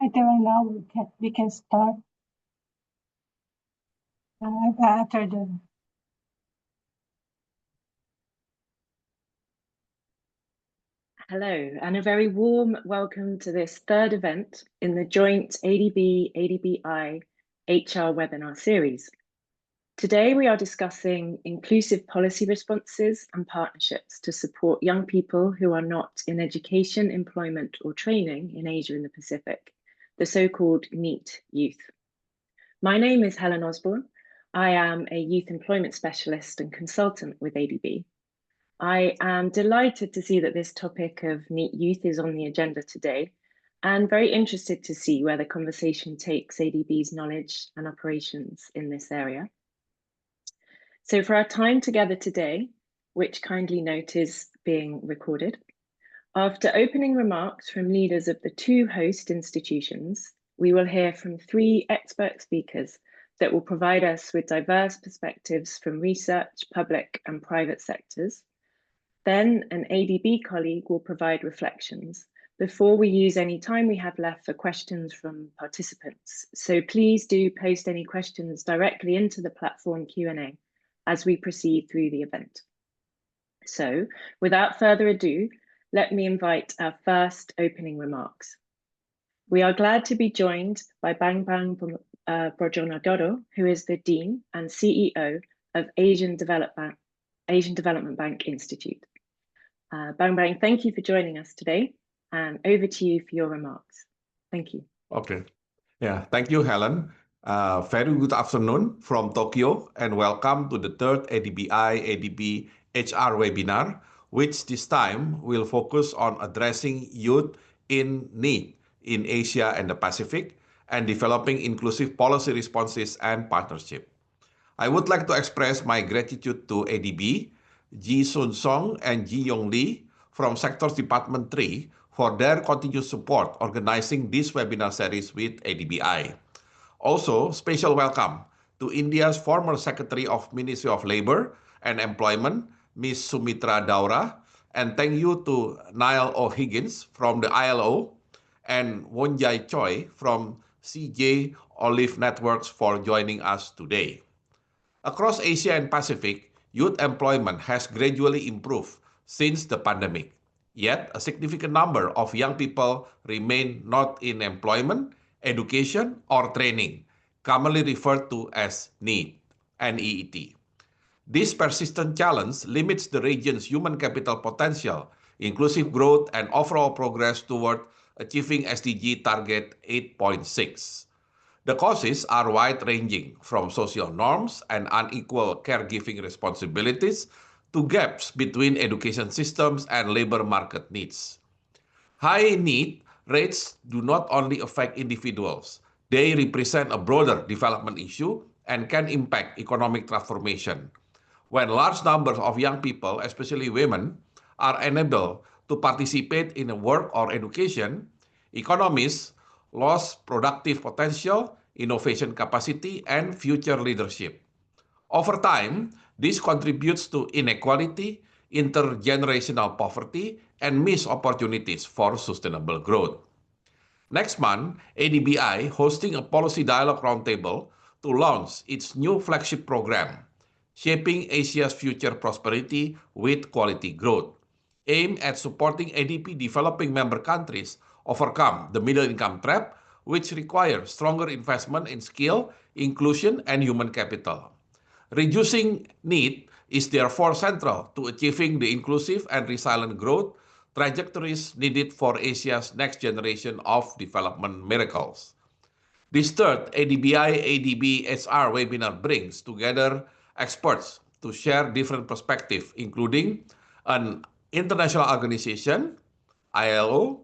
I think now we can start after the. Hello, and a very warm welcome to this third event in the joint ADB-ADBI HR webinar series. Today, we are discussing inclusive policy responses and partnerships to support young people who are not in education, employment, or training in Asia and the Pacific, the so-called NEET youth. My name is Helen Osborne. I am a youth employment specialist and consultant with ADB. I am delighted to see that this topic of NEET youth is on the agenda today, and very interested to see where the conversation takes ADB's knowledge and operations in this area. So for our time together today, which kindly note is being recorded, after opening remarks from leaders of the two host institutions, we will hear from three expert speakers that will provide us with diverse perspectives from research, public and private sectors. Then an ADB colleague will provide reflections before we use any time we have left for questions from participants. So please do post any questions directly into the platform Q&A as we proceed through the event. So without further ado, let me invite our first opening remarks. We are glad to be joined by Bambang Brojonegoro, who is the Dean and CEO of Asian Development Bank Institute. Bambang, thank you for joining us today, and over to you for your remarks. Thank you. Okay. Yeah, thank you, Helen. Very good afternoon from Tokyo, and welcome to the third ADBI-ADB HR webinar, which this time will focus on addressing youth in need in Asia and the Pacific and developing inclusive policy responses and partnership. I would like to express my gratitude to ADB, Ji Sun Song and Ji Yong Lee from Sectors Department 3 for their continued support organizing this webinar series with ADBI. Also, special welcome to India's former Secretary of Ministry of Labor and Employment, Ms. Sumita Dawra, and thank you to Niall O'Higgins from the ILO and Wonjai Choi from CJ Olive Networks for joining us today. Across Asia and Pacific, youth employment has gradually improved since the pandemic. Yet, a significant number of young people remain not in employment, education, or training, commonly referred to as NEET, N-E-E-T. This persistent challenge limits the region's human capital potential, inclusive growth, and overall progress toward achieving SDG target 8.6. The causes are wide-ranging, from social norms and unequal caregiving responsibilities to gaps between education systems and labor market needs. High need rates do not only affect individuals, they represent a broader development issue and can impact economic transformation. When large numbers of young people, especially women, are unable to participate in work or education, economies lose productive potential, innovation capacity, and future leadership. Over time, this contributes to inequality, intergenerational poverty, and missed opportunities for sustainable growth. Next month, ADBI hosting a policy dialogue roundtable to launch its new flagship program, Shaping Asia's Future Prosperity with Quality Growth, aimed at supporting ADB developing member countries overcome the middle income trap, which requires stronger investment in skill, inclusion, and human capital. Reducing need is therefore central to achieving the inclusive and resilient growth trajectories needed for Asia's next generation of development miracles. This third ADBI-ADB HR webinar brings together experts to share different perspectives, including an international organization, ILO,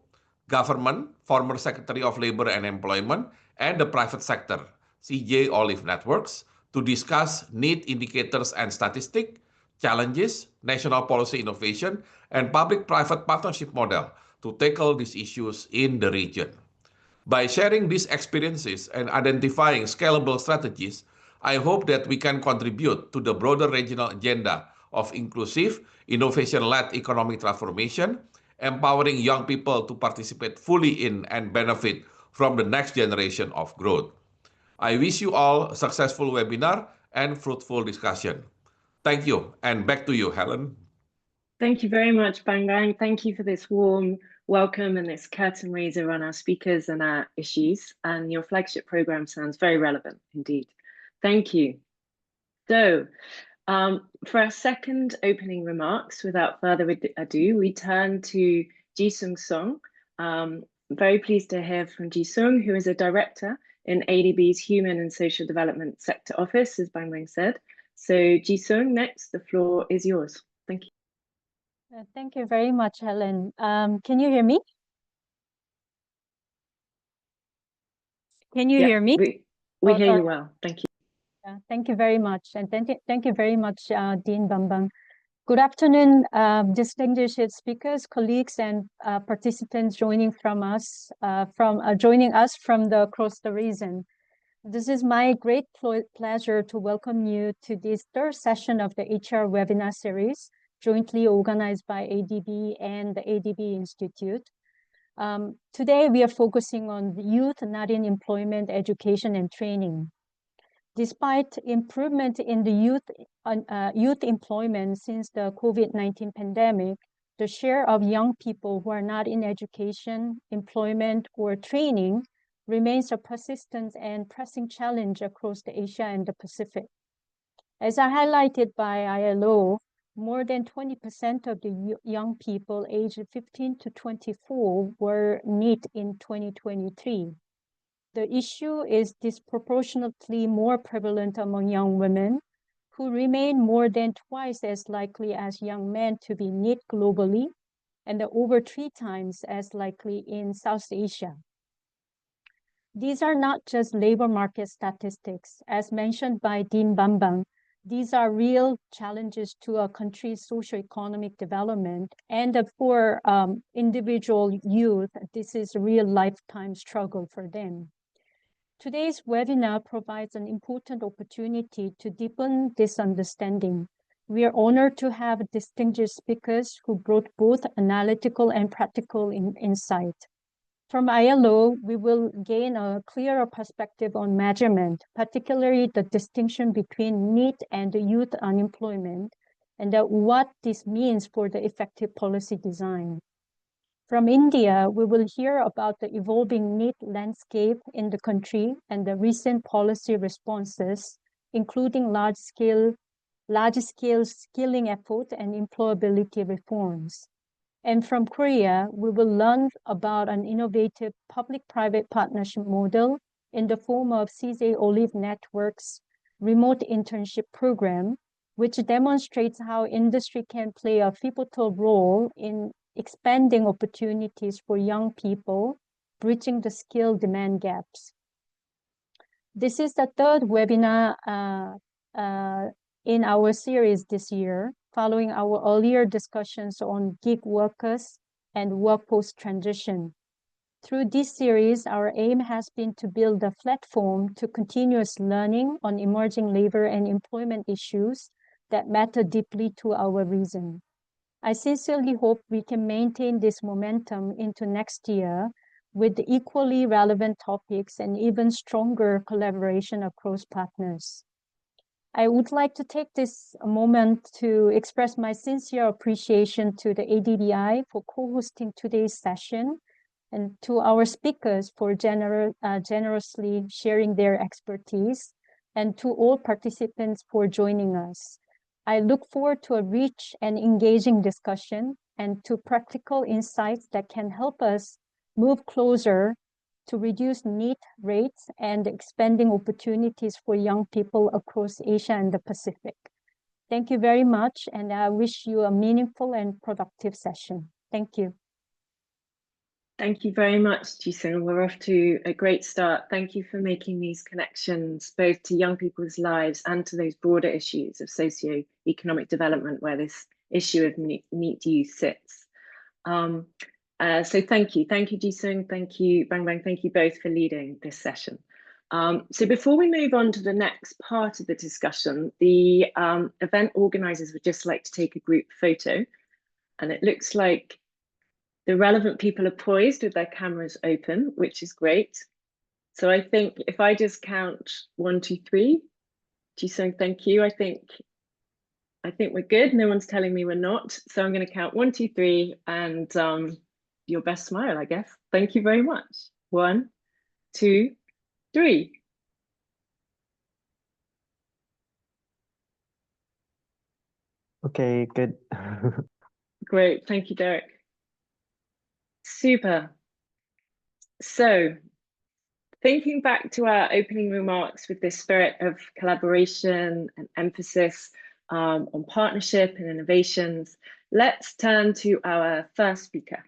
government, former Secretary of Labor and Employment, and the private sector, CJ Olive Networks, to discuss need indicators and statistics, challenges, national policy innovation, and public-private partnership model to tackle these issues in the region. By sharing these experiences and identifying scalable strategies, I hope that we can contribute to the broader regional agenda of inclusive, innovation-led economic transformation, empowering young people to participate fully in and benefit from the next generation of growth. I wish you all a successful webinar and fruitful discussion. Thank you, and back to you, Helen. Thank you very much, Bang Bang. Thank you for this warm welcome and this curtain raiser on our speakers and our issues. And your flagship program sounds very relevant indeed. Thank you. So, for our second opening remarks, without further ado, we turn to Ji-sung Song. Very pleased to hear from Ji-sung, who is a director in ADB's Human and Social Development Sector Office, as Bang Bang said. So Ji-sung, next, the floor is yours. Thank you. Thank you very much, Helen. Can you hear me? Can you hear me? We hear you well. Thank you. Thank you very much. And thank you very much, Dean Bambang. Good afternoon, distinguished speakers, colleagues, and participants joining us from the across the region. This is my great pleasure to welcome you to this third session of the HR webinar series, jointly organized by ADB and the ADB Institute. Today, we are focusing on youth not in employment, education, and training. Despite improvement in the youth employment since the COVID-19 pandemic, the share of young people who are not in education, employment, or training remains a persistent and pressing challenge across the Asia and the Pacific. As highlighted by ILO, more than 20% of the young people aged 15 to 24 were NEET in 2023. The issue is disproportionately more prevalent among young women, who remain more than twice as likely as young men to be NEET globally, and over 3 times as likely in South Asia. These are not just labor market statistics. As mentioned by Dean Bambang, these are real challenges to a country's socio-economic development, and for individual youth, this is a real lifetime struggle for them. Today's webinar provides an important opportunity to deepen this understanding. We are honored to have distinguished speakers who brought both analytical and practical insight. From ILO, we will gain a clearer perspective on measurement, particularly the distinction between NEET and youth unemployment, and what this means for the effective policy design. From India, we will hear about the evolving NEET landscape in the country and the recent policy responses, including large-scale skilling effort and employability reforms. And from Korea, we will learn about an innovative public-private partnership model in the form of CJ Olive Network's remote internship program, which demonstrates how industry can play a pivotal role in expanding opportunities for young people, bridging the skill demand gaps. This is the third webinar in our series this year, following our earlier discussions on gig workers and workforce transition. Through this series, our aim has been to build a platform to continuous learning on emerging labor and employment issues that matter deeply to our region. I sincerely hope we can maintain this momentum into next year with equally relevant topics and even stronger collaboration across partners. I would like to take this moment to express my sincere appreciation to the ADBI for co-hosting today's session and to our speakers for generously sharing their expertise, and to all participants for joining us. I look forward to a rich and engaging discussion and to practical insights that can help us move closer to reduce NEET rates and expanding opportunities for young people across Asia and the Pacific. Thank you very much, and I wish you a meaningful and productive session. Thank you. Thank you very much, Ji-sung. We're off to a great start. Thank you for making these connections both to young people's lives and to those broader issues of socio-economic development where this issue of NEET youth sits. So thank you, Ji-sung, thank you, Bang Bang, thank you both for leading this session. So before we move on to the next part of the discussion, the event organizers would just like to take a group photo, and it looks like The relevant people are poised with their cameras open, which is great. So I think if I just count 1, 2, 3, Jisung, thank you. I think we're good. No one's telling me we're not. So I'm going to count 1, 2, 3, and your best smile, I guess. Thank you very much. 1, 2, 3. Okay, good. Great. Thank you, Derek. Super. So thinking back to our opening remarks with this spirit of collaboration and emphasis on partnership and innovations, let's turn to our first speaker.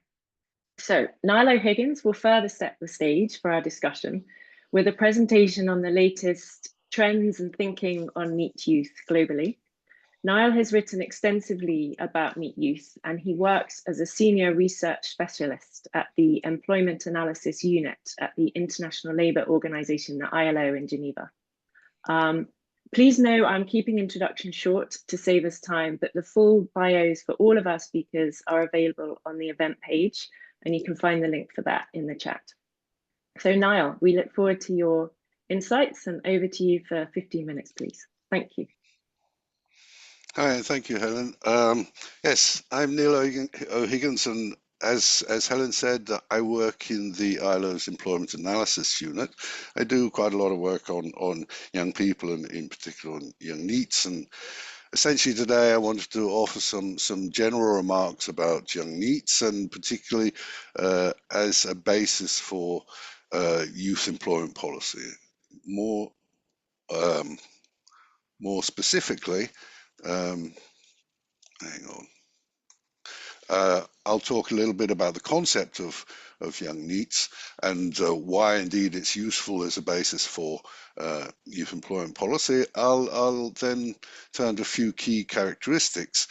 So Niall O'Higgins will further set the stage for our discussion with a presentation on the latest trends and thinking on NEET youth globally. Niall has written extensively about NEET youth, and he works as a senior research specialist at the Employment Analysis Unit at the International Labour Organization, the ILO in Geneva. Please know I'm keeping introduction short to save us time, but the full bios for all of our speakers are available on the event page, and you can find the link for that in the chat. So Niall, we look forward to your insights, and over to you for 15 minutes, please. Thank you. Hi, thank you, Helen. Yes, I'm Niall O'Higgins, and as Helen said, I work in the ILO's Employment Analysis Unit. I do quite a lot of work on young people, and in particular on young NEETs. And essentially today I wanted to offer some general remarks about young NEETs, and particularly as a basis for youth employment policy. More specifically, hang on. I'll talk a little bit about the concept of young NEETs and why indeed it's useful as a basis for youth employment policy. I'll then turn to a few key characteristics.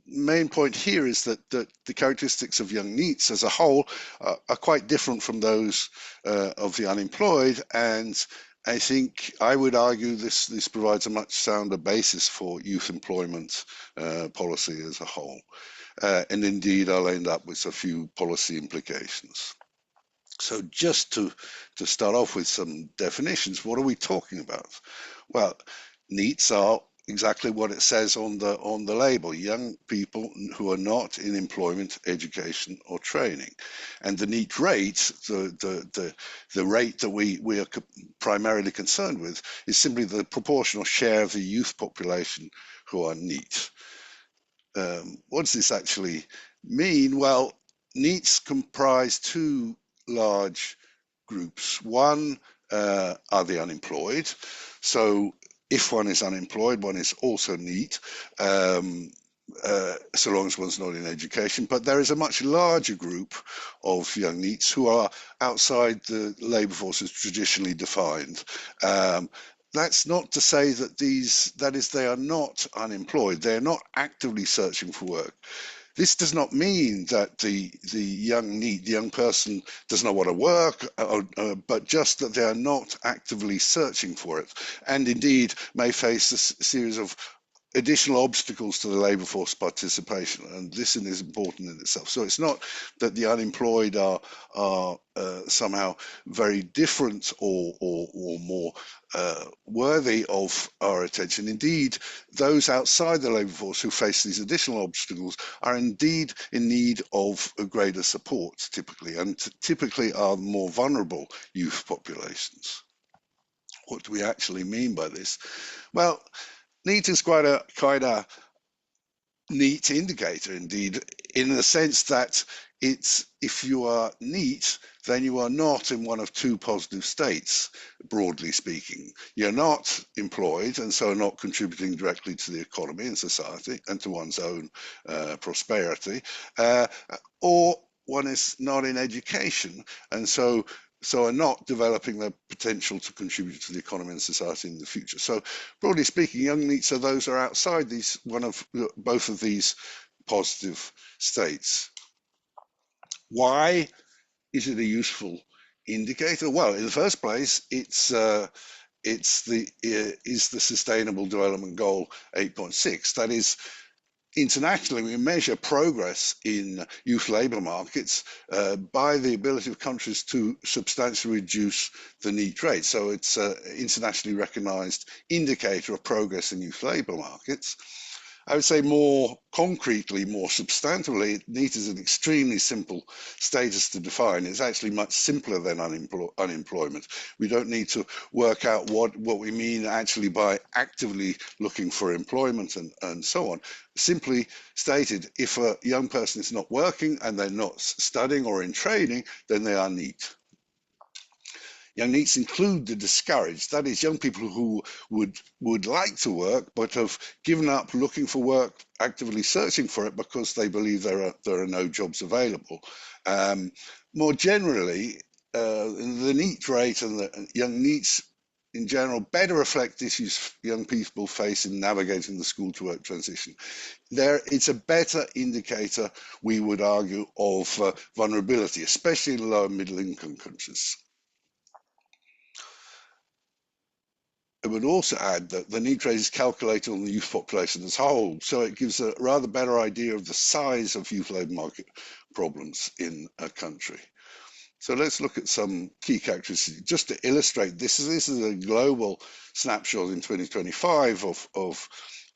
Main point here is that the characteristics of young NEETs as a whole are quite different from those of the unemployed, and I think I would argue this provides a much sounder basis for youth employment policy as a whole. And indeed, I'll end up with a few policy implications. So just to start off with some definitions, what are we talking about? Well, NEETs are exactly what it says on the label: young people who are not in employment, education, or training. And the NEET rate, the rate that we are primarily concerned with, is simply the proportional share of the youth population who are NEET. What does this actually mean? Well, NEETs comprise two large groups. One are the unemployed. So if one is unemployed, one is also NEET, so long as one's not in education. But there is a much larger group of young NEETs who are outside the labour force as traditionally defined. That's not to say that they are not unemployed. They're not actively searching for work. This does not mean that the young NEET, the young person, does not want to work, but just that they are not actively searching for it, and indeed may face a series of additional obstacles to the labour force participation, and this is important in itself. So it's not that the unemployed are somehow very different or more worthy of our attention. Indeed, those outside the labour force who face these additional obstacles are indeed in need of a greater support, typically, and typically are more vulnerable youth populations. What do we actually mean by this? Well, NEET is quite a neat indicator indeed, in the sense that if you are NEET, then you are not in one of two positive states, broadly speaking. You're not employed, and so not contributing directly to the economy and society and to one's own prosperity, or one is not in education, and so are not developing the potential to contribute to the economy and society in the future. So broadly speaking, young NEETs are those who are outside both of these positive states. Why is it a useful indicator? Well, in the first place, it's the Sustainable Development Goal 8.6. That is, internationally, we measure progress in youth labour markets by the ability of countries to substantially reduce the NEET rate. So it's an internationally recognised indicator of progress in youth labour markets. I would say more concretely, more substantively, NEET is an extremely simple status to define. It's actually much simpler than unemployment. We don't need to work out what we mean actually by actively looking for employment and so on. Simply stated, if a young person is not working and they're not studying or in training, then they are NEET. Young NEETs include the discouraged, that is, young people who would like to work but have given up looking for work, actively searching for it because they believe there are no jobs available. More generally, the NEET rate and the young NEETs in general better reflect issues young people face in navigating the school to work transition. It's a better indicator, we would argue, of vulnerability, especially in lower middle income countries. I would also add that the NEET rate is calculated on the youth population as a whole, so it gives a rather better idea of the size of youth labour market problems in a country. So let's look at some key characteristics just to illustrate this. This is a global snapshot in 2025 of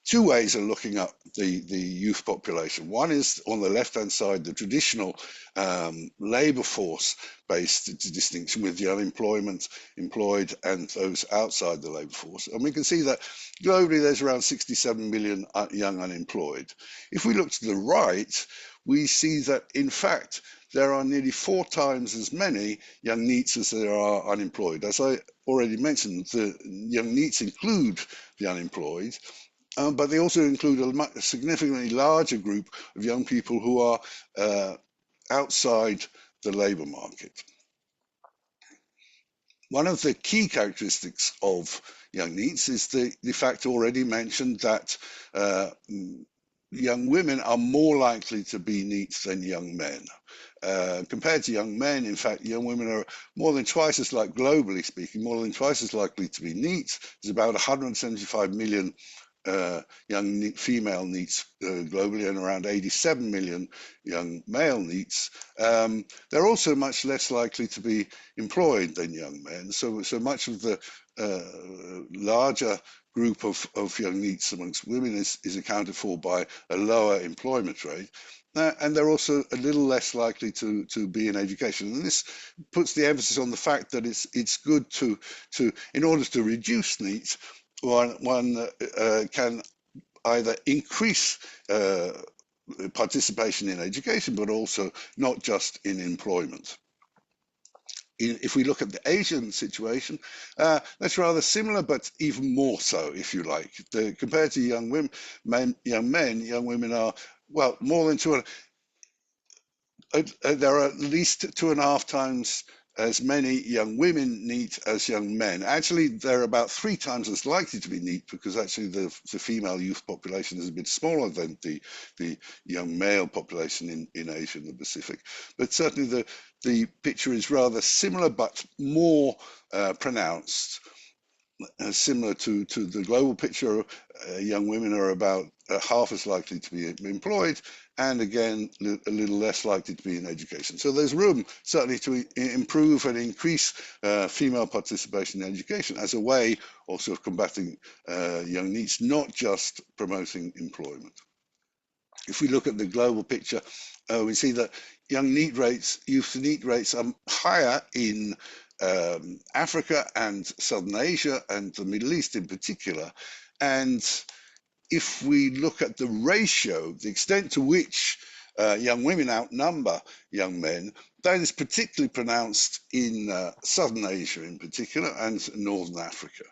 two ways of looking at the youth population. One is on the left-hand side, the traditional labour force-based distinction with the unemployment, employed, and those outside the labour force. And we can see that globally there's around 67 million young unemployed. If we look to the right, we see that in fact there are nearly 4 times as many young NEETs as there are unemployed. As I already mentioned, the young NEETs include the unemployed, but they also include a significantly larger group of young people who are outside the labour market. One of the key characteristics of young NEETs is the fact already mentioned that young women are more likely to be NEETs than young men. Compared to young men, in fact, young women are more than twice as likely, globally speaking, more than twice as likely to be NEETs. There's about 175 million young female NEETs globally and around 87 million young male NEETs. They're also much less likely to be employed than young men. So much of the larger group of young NEETs amongst women is accounted for by a lower employment rate. And they're also a little less likely to be in education. And this puts the emphasis on the fact that it's good to in order to reduce NEET, one can either increase participation in education, but also not just in employment. If we look at the Asian situation, that's rather similar, but even more so, if you like. Compared to young women, young women are, well, more than 200. There are at least 2.5 times as many young women NEET as young men. Actually, they're about 3 times as likely to be NEET because actually the female youth population is a bit smaller than the young male population in Asia and the Pacific. But certainly the picture is rather similar but more pronounced. Similar to the global picture, young women are about half as likely to be employed, and again, a little less likely to be in education. So there's room certainly to improve and increase female participation in education as a way also of combating young NEETs, not just promoting employment. If we look at the global picture, we see that young NEET rates, youth NEET rates are higher in Africa and Southern Asia and the Middle East in particular. And if we look at the ratio, the extent to which young women outnumber young men, that is particularly pronounced in Southern Asia in particular and Northern Africa.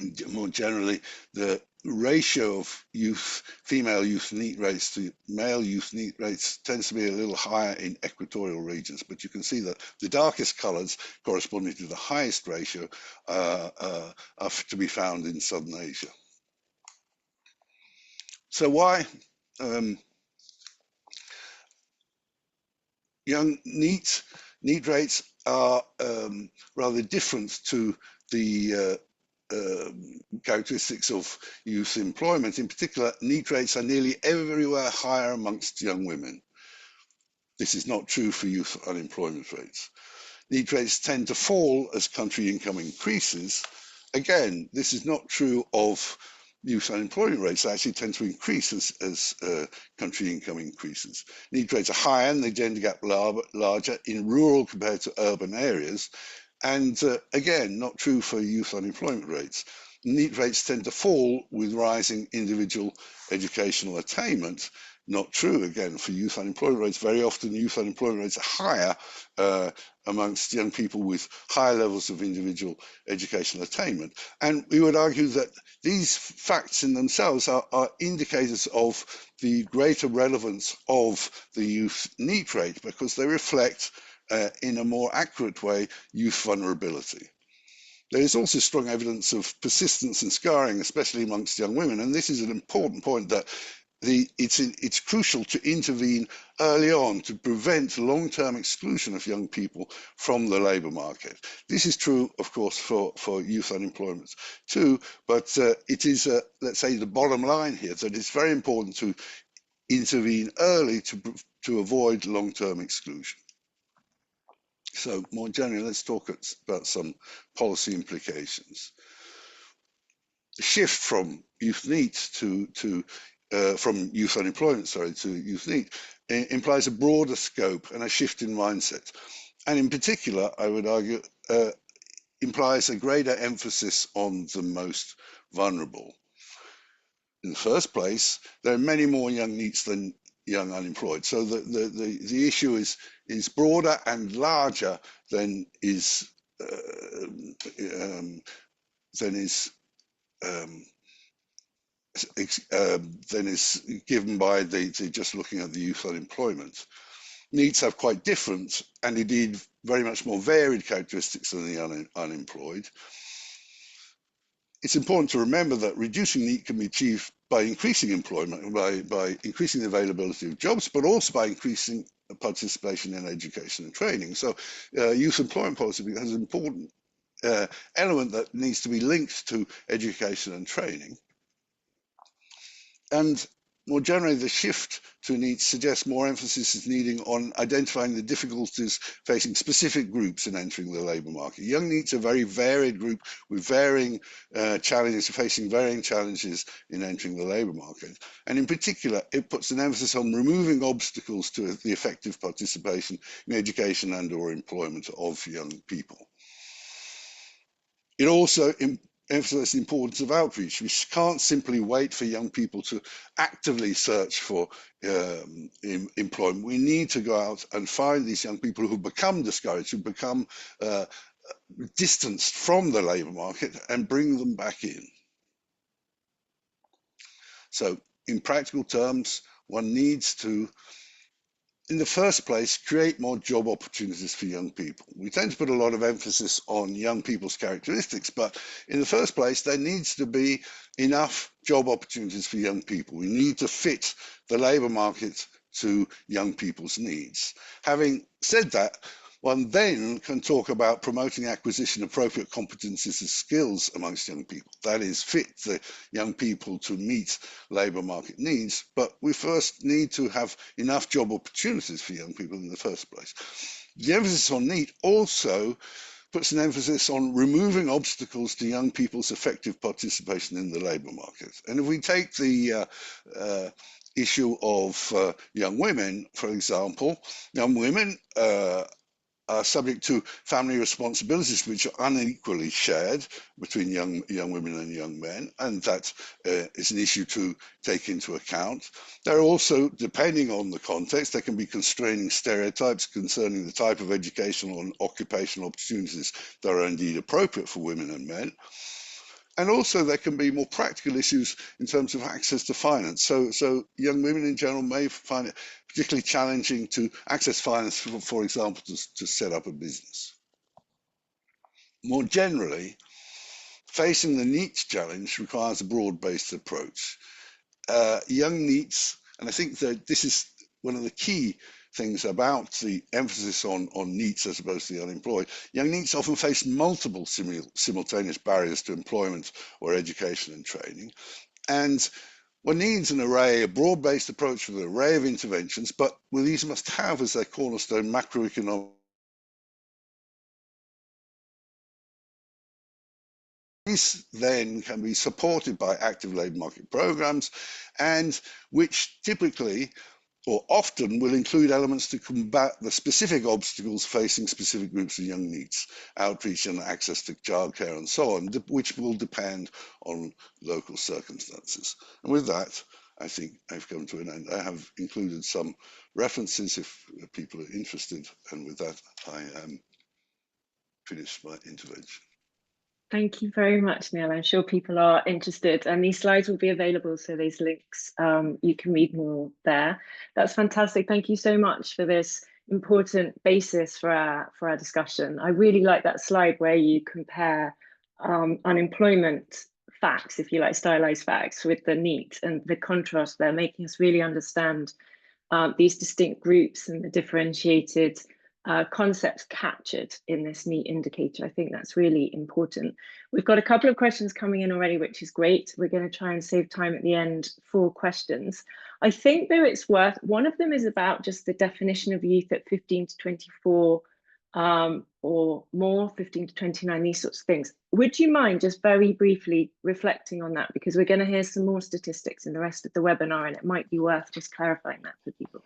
And more generally, the ratio of female youth NEET rates to male youth NEET rates tends to be a little higher in equatorial regions, but you can see that the darkest colors corresponding to the highest ratio are to be found in Southern Asia. So why young NEET rates are rather different to the characteristics of youth employment. In particular, NEET rates are nearly everywhere higher amongst young women. This is not true for youth unemployment rates. NEET rates tend to fall as country income increases. Again, this is not true of youth unemployment rates. They actually tend to increase as country income increases. NEET rates are higher and the gender gap larger in rural compared to urban areas. And again, not true for youth unemployment rates. NEET rates tend to fall with rising individual educational attainment. Not true, again, for youth unemployment rates. Very often youth unemployment rates are higher amongst young people with higher levels of individual educational attainment. And we would argue that these facts in themselves are indicators of the greater relevance of the youth NEET rate, because they reflect in a more accurate way youth vulnerability. There is also strong evidence of persistence and scarring, especially amongst young women, and this is an important point, that it's crucial to intervene early on to prevent long-term exclusion of young people from the labour market. This is true, of course, for youth unemployment too, but it is, let's say, the bottom line here, that it's very important to intervene early to avoid long-term exclusion. So more generally, let's talk about some policy implications. The shift from youth NEET from youth unemployment, to youth NEET implies a broader scope and a shift in mindset. And in particular, I would argue, implies a greater emphasis on the most vulnerable. In the first place, there are many more young NEETs than young unemployed. So the issue is broader and larger than is given by the just looking at the youth unemployment. NEETs have quite different and indeed very much more varied characteristics than the unemployed. It's important to remember that reducing NEET can be achieved by increasing employment, by increasing the availability of jobs, but also by increasing participation in education and training. So youth employment policy has an important element that needs to be linked to education and training. And more generally, the shift to NEET suggests more emphasis is needed on identifying the difficulties facing specific groups in entering the labour market. Young NEETs are a very varied group with varying challenges, facing varying challenges in entering the labour market. And in particular, it puts an emphasis on removing obstacles to the effective participation in education and/or employment of young people. It also emphasize the importance of outreach. We can't simply wait for young people to actively search for employment. We need to go out and find these young people who become discouraged, who become distanced from the labour market, and bring them back in. So in practical terms, one needs to, in the first place, create more job opportunities for young people. We tend to put a lot of emphasis on young people's characteristics, but in the first place, there needs to be enough job opportunities for young people. We need to fit the labour market to young people's needs. Having said that, one then can talk about promoting acquisition of appropriate competencies and skills amongst young people. That is, fit the young people to meet labour market needs, but we first need to have enough job opportunities for young people in the first place. The emphasis on NEET also puts an emphasis on removing obstacles to young people's effective participation in the labour market. And if we take the issue of young women, for example, young women are subject to family responsibilities which are unequally shared between young women and young men, and that is an issue to take into account. There are also, depending on the context, there can be constraining stereotypes concerning the type of educational and occupational opportunities that are indeed appropriate for women and men. And also there can be more practical issues in terms of access to finance. So young women in general may find it particularly challenging to access finance, for example, to set up a business. More generally, facing the NEET challenge requires a broad-based approach. Young NEETs, and I think that this is one of the key things about the emphasis on NEETs as opposed to the unemployed, young NEETs often face multiple simultaneous barriers to employment or education and training. And one needs a broad-based approach with an array of interventions, but these must have as their cornerstone macroeconomic. These then can be supported by active labour market programs, and which typically or often will include elements to combat the specific obstacles facing specific groups of young NEETs, outreach and access to childcare and so on, which will depend on local circumstances. And with that, I think I've come to an end. I have included some references if people are interested, and with that, I am finished my intervention. Thank you very much, Niall. I'm sure people are interested, and these slides will be available, so these links, you can read more there. That's fantastic. Thank you so much for this important basis for our discussion. I really like that slide where you compare unemployment facts, if you like, stylized facts, with the NEET and the contrast there, making us really understand these distinct groups and the differentiated concepts captured in this NEET indicator. I think that's really important. We've got a couple of questions coming in already, which is great. We're going to try and save time at the end for questions. I think, though, it's worth, one of them is about just the definition of youth at 15 to 24 or more, 15 to 29, these sorts of things. Would you mind just very briefly reflecting on that? Because we're going to hear some more statistics in the rest of the webinar, and it might be worth just clarifying that for people.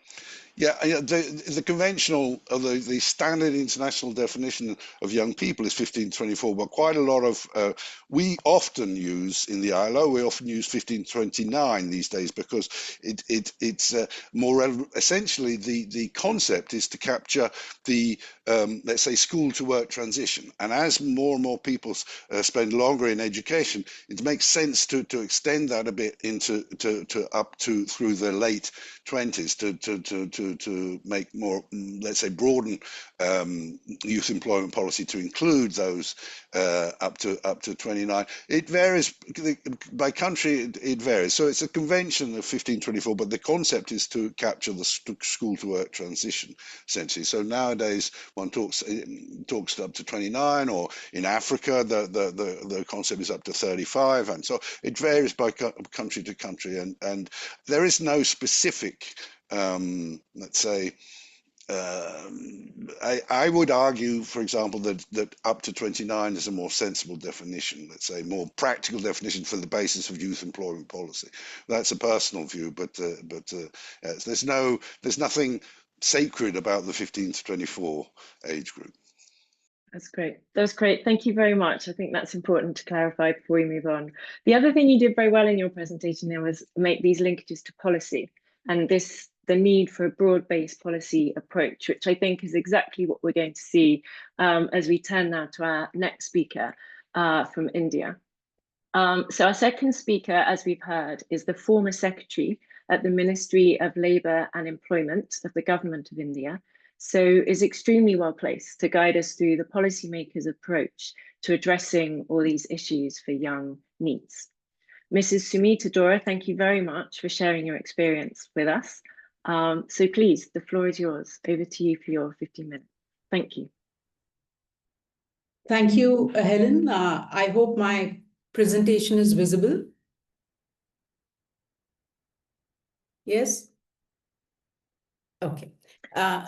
Yeah, the conventional, the standard international definition of young people is 15 to 24, but quite a lot of, we often use in the ILO, we often use 15 to 29 these days because it's more relevant. Essentially, the concept is to capture the, let's say, school to work transition. And as more and more people spend longer in education, it makes sense to extend that a bit into up to through the late 20s to make more, let's say, broaden youth employment policy to include those up to 29. It varies by country. It varies. So it's a convention of 15-24, but the concept is to capture the school to work transition essentially. So nowadays one talks up to 29, or in Africa the concept is up to 35, and so it varies by country to country, and there is no specific let's say, I would argue, for example, that up to 29 is a more sensible definition, let's say, more practical definition for the basis of youth employment policy. That's a personal view, but there's nothing sacred about the 15 to 24 age group. That's great. That's great. Thank you very much. I think that's important to clarify before we move on. The other thing you did very well in your presentation there was make these linkages to policy, and the need for a broad-based policy approach, which I think is exactly what we're going to see as we turn now to our next speaker from India. So our second speaker, as we've heard, is the former secretary at the Ministry of Labour and Employment of the Government of India, so is extremely well placed to guide us through the policymakers' approach to addressing all these issues for young NEETs. Mrs. Sumita Dawra, thank you very much for sharing your experience with us. So please, the floor is yours. Over to you for your 15 minutes. Thank you. Thank you, Helen. I hope my presentation is visible. Yes? Okay.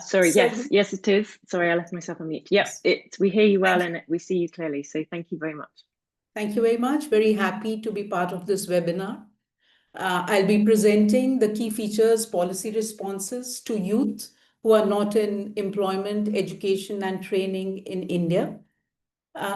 Sorry, yes, it is. Sorry, I left myself on mute. Yes, we hear you well and we see you clearly. So thank you very much. Thank you very much. Very happy to be part of this webinar. I'll be presenting the key features, policy responses to youth who are not in employment, education, and training in India.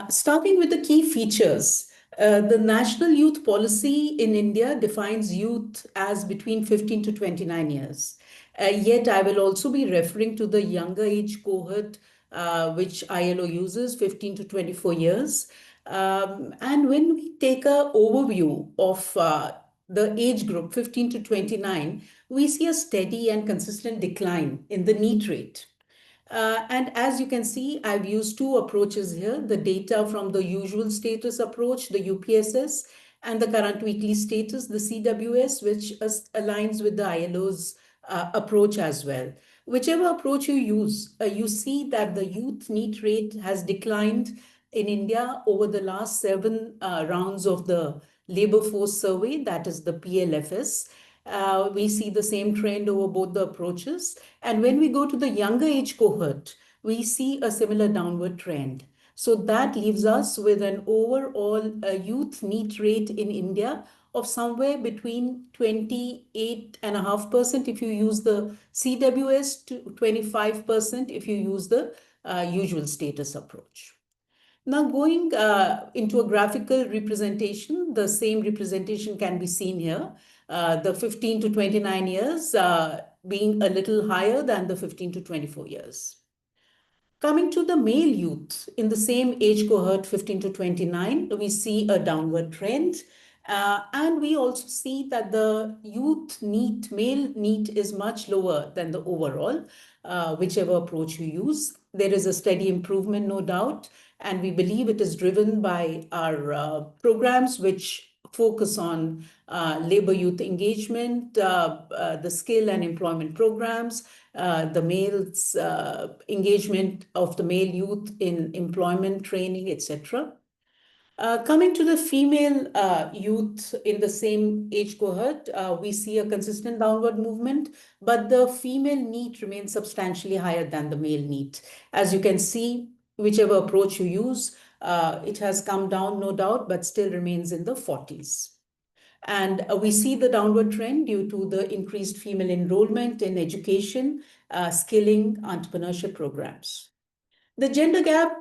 Starting with the key features, the National Youth Policy in India defines youth as between 15 to 29 years. Yet I will also be referring to the younger age cohort, which ILO uses, 15 to 24 years. And when we take an overview of the age group 15 to 29, we see a steady and consistent decline in the NEET rate. And as you can see, I've used two approaches here, the data from the usual status approach, the UPSS, and the current weekly status, the CWS, which aligns with the ILO's approach as well. whichever approach you use, you see that the youth NEET rate has declined in India over the last 7 rounds of the labor force survey, that is the PLFS. We see the same trend over both the approaches. And when we go to the younger age cohort, we see a similar downward trend. So that leaves us with an overall youth NEET rate in India of somewhere between 28.5% if you use the CWS to 25% if you use the usual status approach. Now going into a graphical representation, the same representation can be seen here. The 15 to 29 years being a little higher than the 15 to 24 years. Coming to the male youth in the same age cohort, 15 to 29, we see a downward trend. And we also see that the youth NEET, male NEET is much lower than the overall, whichever approach you use. There is a steady improvement, no doubt, and we believe it is driven by our programs which focus on labor youth engagement, the skill and employment programs, the male's engagement of the male youth in employment training, etc. Coming to the female youth in the same age cohort, we see a consistent downward movement, but the female NEET remains substantially higher than the male NEET. As you can see, whichever approach you use, it has come down, no doubt, but still remains in the 40s. And we see the downward trend due to the increased female enrollment in education, skilling, entrepreneurship programs. The gender gap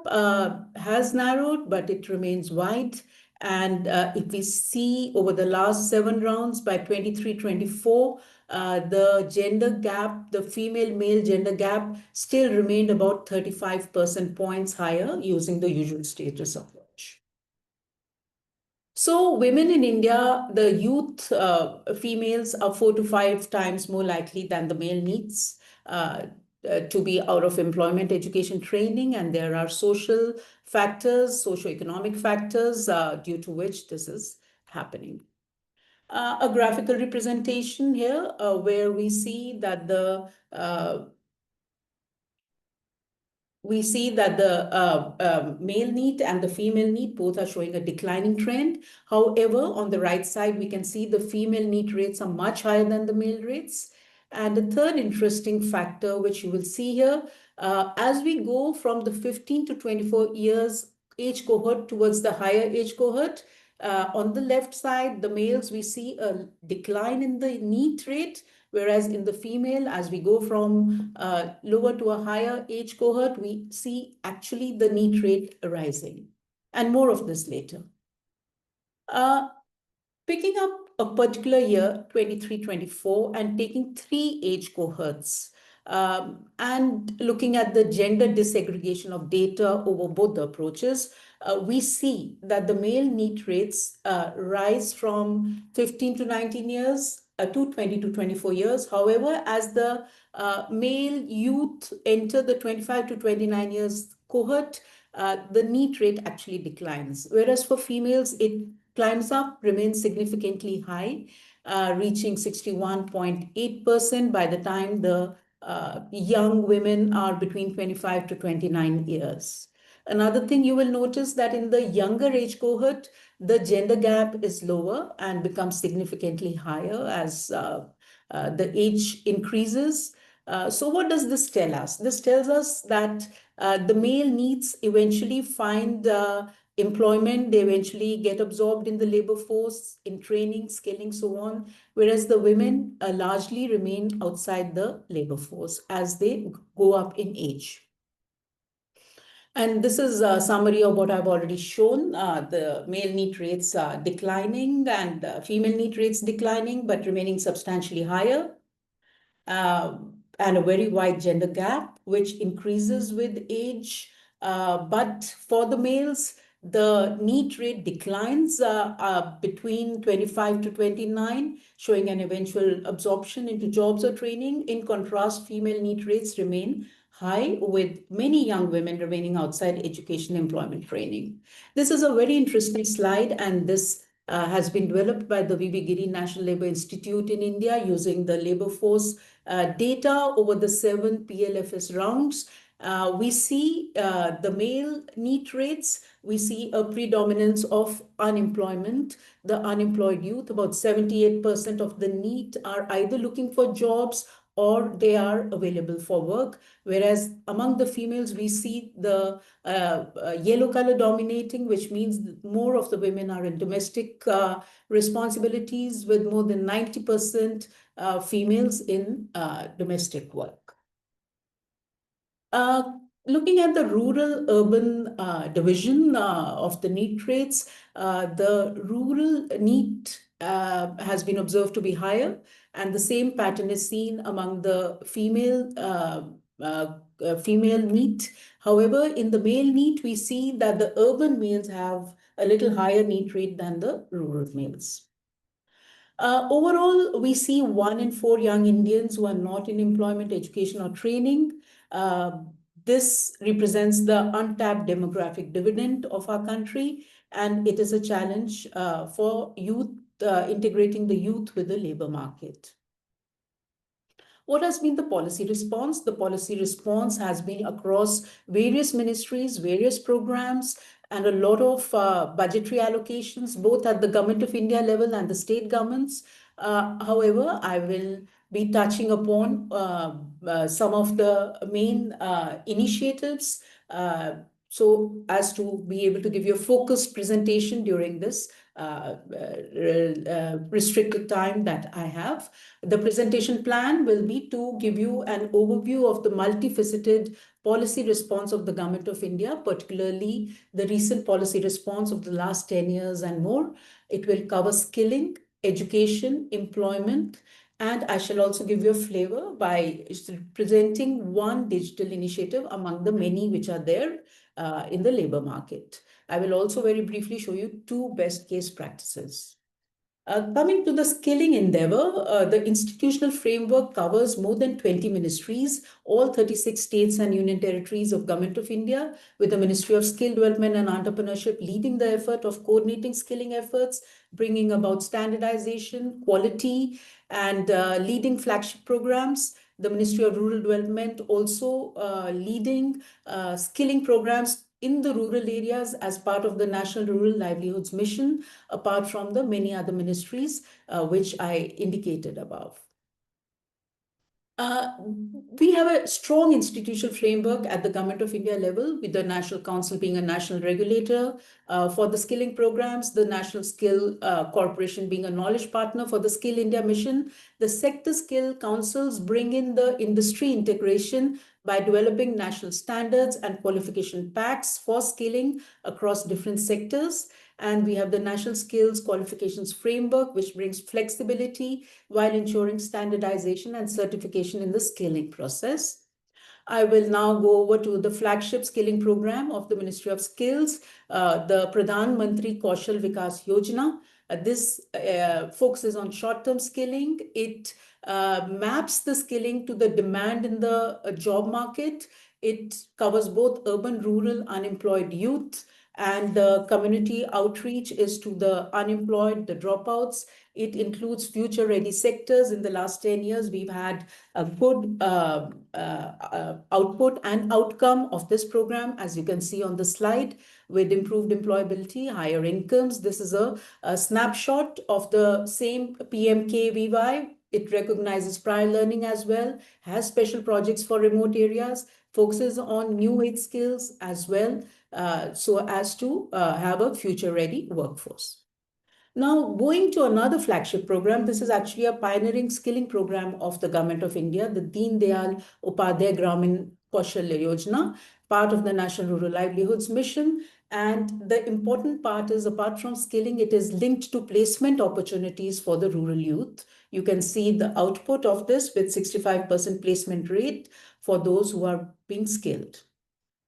has narrowed, but it remains wide. And if we see over the last 7 rounds by 23-24, the gender gap, the female-male gender gap still remained about 35% points higher using the usual status approach. So women in India, the youth females are 4 to 5 times more likely than the male NEETs to be out of employment, education, training, and there are social factors, socioeconomic factors due to which this is happening. A graphical representation here where we see that the male NEET and the female NEET both are showing a declining trend. However, on the right side, we can see the female NEET rates are much higher than the male rates. And the third interesting factor, which you will see here, as we go from the 15 to 24 years age cohort towards the higher age cohort, on the left side, the males, we see a decline in the NEET rate, whereas in the female, as we go from lower to a higher age cohort, we see actually the NEET rate rising. And more of this later. Picking up a particular year, 23-24, and taking 3 age cohorts and looking at the gender disaggregation of data over both the approaches, we see that the male NEET rates rise from 15 to 19 years to 20 to 24 years. However, as the male youth enter the 25 to 29 years cohort, the NEET rate actually declines. Whereas for females, it climbs up, remains significantly high, reaching 61.8% by the time the young women are between 25 to 29 years. Another thing you will notice that in the younger age cohort, the gender gap is lower and becomes significantly higher as the age increases. So what does this tell us? This tells us that the male NEETs eventually find employment, they eventually get absorbed in the labor force, in training, skilling, so on, whereas the women largely remain outside the labor force as they go up in age. And this is a summary of what I've already shown. The male NEET rates are declining and female NEET rates declining, but remaining substantially higher. And a very wide gender gap, which increases with age. But for the males, the NEET rate declines between 25 to 29, showing an eventual absorption into jobs or training. In contrast, female NEET rates remain high, with many young women remaining outside education, employment, training. This is a very interesting slide, and this has been developed by the V.B. Giri National Labour Institute in India using the labor force data over the 7 PLFS rounds. We see the male NEET rates. We see a predominance of unemployment. The unemployed youth, about 78% of the NEET are either looking for jobs or they are available for work. Whereas among the females, we see the yellow color dominating, which means more of the women are in domestic responsibilities, with more than 90% females in domestic work. Looking at the rural-urban division of the NEET rates, the rural NEET has been observed to be higher, and the same pattern is seen among the female NEET. However, in the male NEET, we see that the urban males have a little higher NEET rate than the rural males. Overall, we see 1 in 4 young Indians who are not in employment, education, or training. This represents the untapped demographic dividend of our country, and it is a challenge for youth, integrating the youth with the labor market. What has been the policy response? The policy response has been across various ministries, various programs, and a lot of budgetary allocations, both at the Government of India level and the state governments. However, I will be touching upon some of the main initiatives so as to be able to give you a focused presentation during this restricted time that I have. The presentation plan will be to give you an overview of the multifaceted policy response of the Government of India, particularly the recent policy response of the last 10 years and more. It will cover skilling, education, employment, and I shall also give you a flavor by presenting one digital initiative among the many which are there in the labor market. I will also very briefly show you 2 best case practices. Coming to the skilling endeavor, the institutional framework covers more than 20 ministries, all 36 states and union territories of Government of India, with the Ministry of Skill Development and Entrepreneurship leading the effort of coordinating skilling efforts, bringing about standardization, quality, and leading flagship programs. The Ministry of Rural Development also leading skilling programs in the rural areas as part of the National Rural Livelihoods Mission, apart from the many other ministries which I indicated above. We have a strong institutional framework at the Government of India level, with the National Council being a national regulator for the skilling programs, the National Skill Corporation being a knowledge partner for the Skill India mission. The sector skill councils bring in the industry integration by developing national standards and qualification packs for skilling across different sectors. And we have the National Skills Qualifications Framework, which brings flexibility while ensuring standardization and certification in the skilling process. I will now go over to the flagship skilling program of the Ministry of Skills, the Pradhan Mantri Kaushal Vikas Yojana. This focuses on short-term skilling. It maps the skilling to the demand in the job market. It covers both urban, rural, unemployed youth, and the community outreach is to the unemployed, the dropouts. It includes future-ready sectors. In the last 10 years, we've had a good output and outcome of this program, as you can see on the slide, with improved employability, higher incomes. This is a snapshot of the same PMKVY. It recognizes prior learning as well, has special projects for remote areas, focuses on new age skills as well, so as to have a future-ready workforce. Now, going to another flagship program, this is actually a pioneering skilling program of the Government of India, the Deen Dayal Upadhyay Gramin Kaushalya Yojana, part of the National Rural Livelihoods Mission. And the important part is, apart from skilling, it is linked to placement opportunities for the rural youth. You can see the output of this with 65% placement rate for those who are being skilled,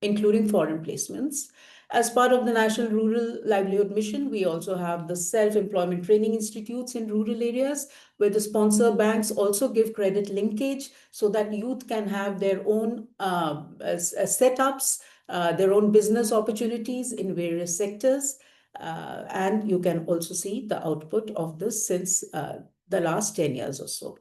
including foreign placements. As part of the National Rural Livelihood Mission, we also have the self-employment training institutes in rural areas, where the sponsor banks also give credit linkage so that youth can have their own setups, their own business opportunities in various sectors. And you can also see the output of this since the last 10 years or so.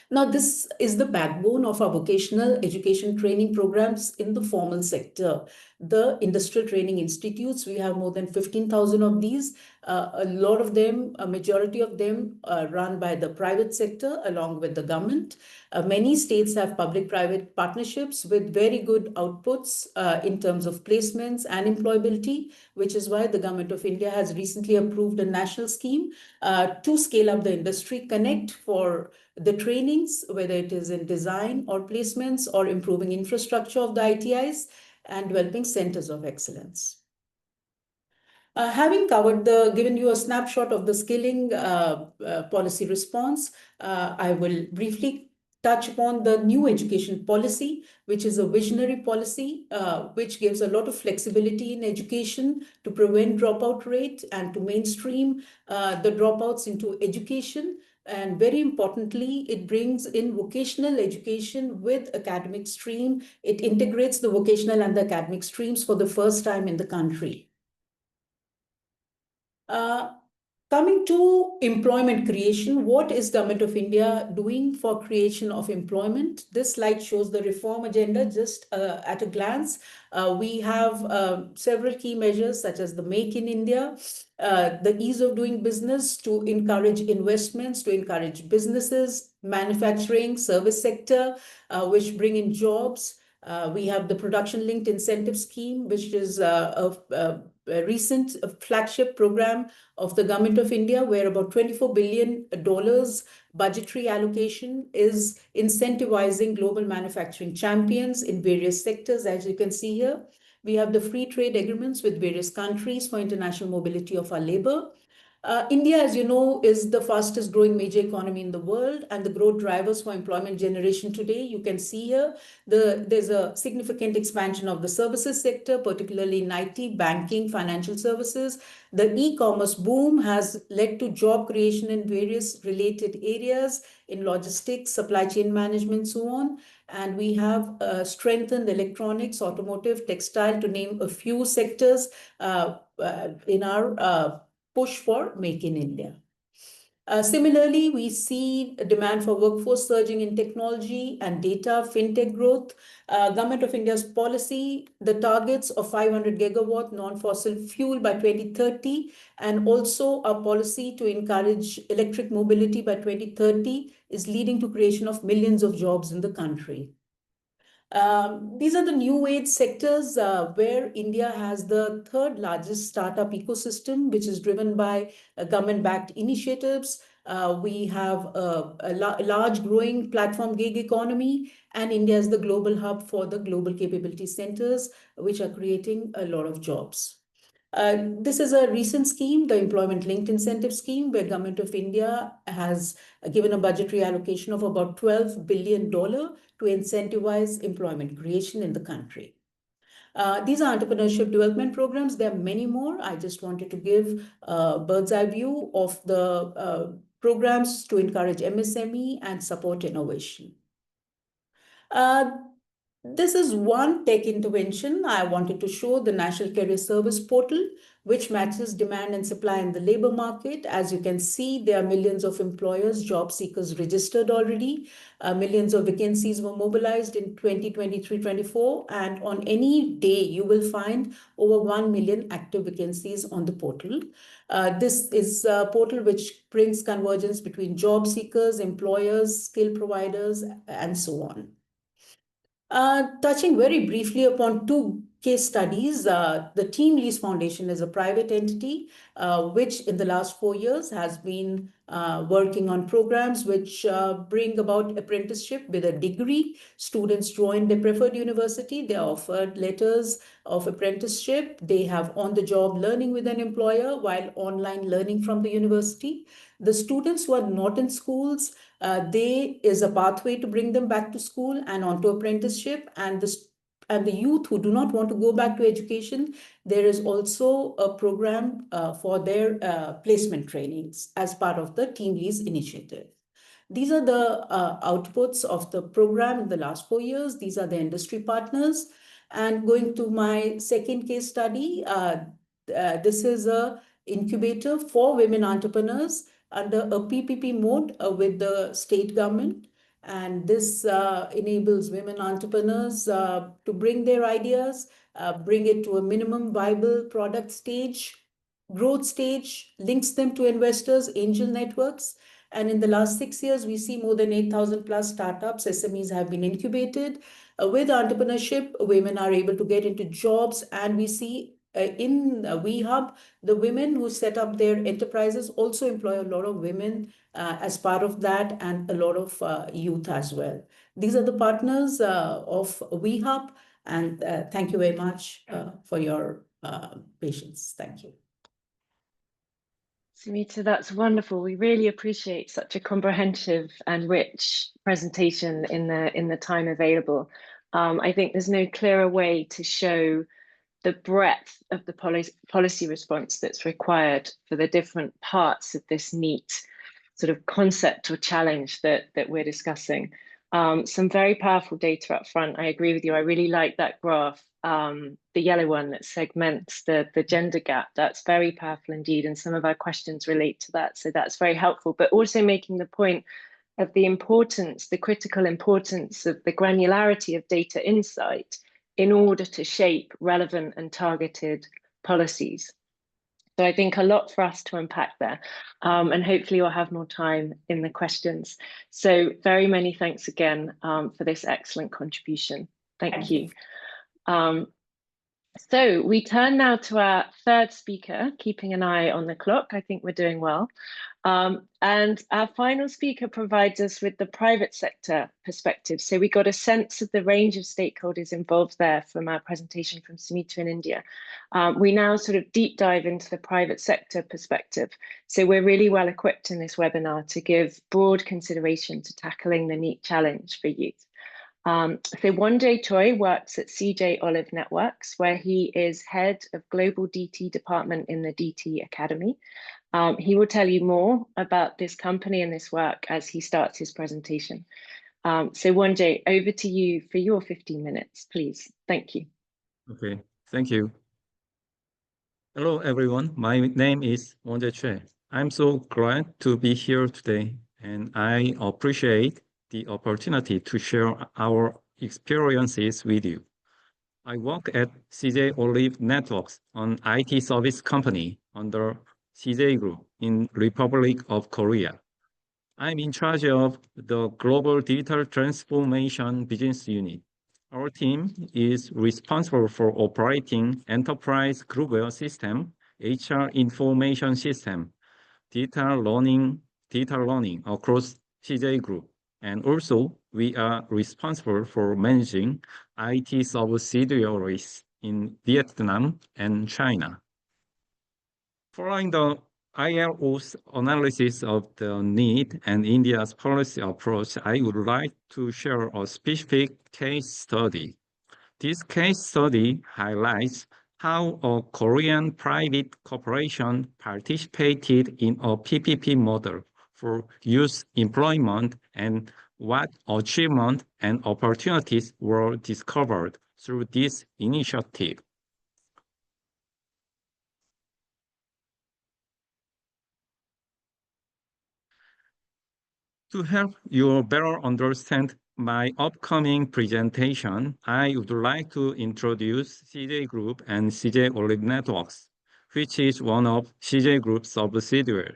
Now, this is the backbone of our vocational education training programs in the formal sector. The industrial training institutes, we have more than 15,000 of these. A lot of them, a majority of them are run by the private sector along with the government. Many states have public-private partnerships with very good outputs in terms of placements and employability, which is why the Government of India has recently approved a national scheme to scale up the industry connect for the trainings, whether it is in design or placements or improving infrastructure of the ITIs and developing centers of excellence. Having given you a snapshot of the skilling policy response, I will briefly touch upon the new education policy, which is a visionary policy, which gives a lot of flexibility in education to prevent dropout rate and to mainstream the dropouts into education. And very importantly, it brings in vocational education with academic stream. It integrates the vocational and the academic streams for the first time in the country. Coming to employment creation, what is Government of India doing for creation of employment? This slide shows the reform agenda just at a glance. We have several key measures such as the Make in India, the ease of doing business to encourage investments, to encourage businesses, manufacturing, service sector, which bring in jobs. We have the production-linked incentive scheme, which is a recent flagship program of the Government of India, where about $24 billion budgetary allocation is incentivizing global manufacturing champions in various sectors, as you can see here. We have the free trade agreements with various countries for international mobility of our labor. India, as you know, is the fastest growing major economy in the world, and the growth drivers for employment generation today, you can see here, there's a significant expansion of the services sector, particularly in IT, banking, financial services. The e-commerce boom has led to job creation in various related areas in logistics, supply chain management, so on. And we have strengthened electronics, automotive, textile, to name a few sectors in our push for Make in India. Similarly, we see a demand for workforce surging in technology and data, fintech growth. Government of India's policy, the targets of 500 gigawatt non-fossil fuel by 2030, and also our policy to encourage electric mobility by 2030 is leading to creation of millions of jobs in the country. These are the new age sectors where India has the third largest startup ecosystem, which is driven by government-backed initiatives. We have a large growing platform gig economy, and India is the global hub for the global capability centers, which are creating a lot of jobs. This is a recent scheme, the Employment Linked Incentive Scheme, where Government of India has given a budgetary allocation of about $12 billion to incentivize employment creation in the country. These are entrepreneurship development programs. There are many more. I just wanted to give a bird's eye view of the programs to encourage MSME and support innovation. This is one tech intervention. I wanted to show the National Career Service Portal, which matches demand and supply in the labor market. As you can see, there are millions of employers, job seekers registered already. Millions of vacancies were mobilized in 2023-24. And on any day, you will find over 1 million active vacancies on the portal. This is a portal which brings convergence between job seekers, employers, skill providers, and so on. Touching very briefly upon two case studies, the Team Lease Foundation is a private entity which in the last 4 years has been working on programs which bring about apprenticeship with a degree. Students join their preferred university, they are offered letters of apprenticeship, they have on-the-job learning with an employer while online learning from the university. The students who are not in schools, there is a pathway to bring them back to school and onto apprenticeship, and the youth who do not want to go back to education, there is also a program for their placement trainings as part of the Team Lease initiative. These are the outputs of the program in the last 4 years. These are the industry partners. And going to my second case study, this is a incubator for women entrepreneurs under a PPP mode with the state government. And this enables women entrepreneurs to bring their ideas, bring it to a minimum viable product stage, growth stage, links them to investors, angel networks. And in the last 6 years, we see more than 8,000 plus startups, SMEs have been incubated. With entrepreneurship, women are able to get into jobs, and we see in WeHub, the women who set up their enterprises also employ a lot of women as part of that, and a lot of youth as well. These are the partners of WeHub, and thank you very much for your patience. Thank you. Sumita, that's wonderful. We really appreciate such a comprehensive and rich presentation in the time available. I think there's no clearer way to show the breadth of the policy response that's required for the different parts of this NEET sort of concept or challenge that we're discussing. Some very powerful data up front. I agree with you. I really like that graph, the yellow one that segments the gender gap. That's very powerful indeed. And some of our questions relate to that. So that's very helpful, but also making the point of the importance, the critical importance of the granularity of data insight in order to shape relevant and targeted policies. So I think a lot for us to unpack there, and hopefully we'll have more time in the questions. So very many thanks again for this excellent contribution. Thank you. So we turn now to our third speaker, keeping an eye on the clock. I think we're doing well. And our final speaker provides us with the private sector perspective. So we got a sense of the range of stakeholders involved there from our presentation from Sumita in India. We now sort of deep dive into the private sector perspective. So we're really well equipped in this webinar to give broad consideration to tackling the NEET challenge for youth. So Wonjai Choi works at CJ Olive Networks, where he is head of global DT department in the DT Academy. He will tell you more about this company and this work as he starts his presentation. So Wonjai, over to you for your 15 minutes, please. Thank you. Okay, thank you. Hello, everyone. My name is Wonjai Choi. I'm so glad to be here today, and I appreciate the opportunity to share our experiences with you. I work at CJ Olive Networks, an IT service company under CJ Group in Republic of Korea. I'm in charge of the Global Digital Transformation Business Unit. Our team is responsible for operating enterprise groupware system, HR information system, data learning across CJ Group. And also, we are responsible for managing IT subsidiaries in Vietnam and China. Following the ILO's analysis of the NEET and India's policy approach, I would like to share a specific case study. This case study highlights how a Korean private corporation participated in a PPP model for youth employment and what achievements and opportunities were discovered through this initiative. To help you better understand my upcoming presentation, I would like to introduce CJ Group and CJ Olive Networks, which is one of CJ Group's subsidiaries.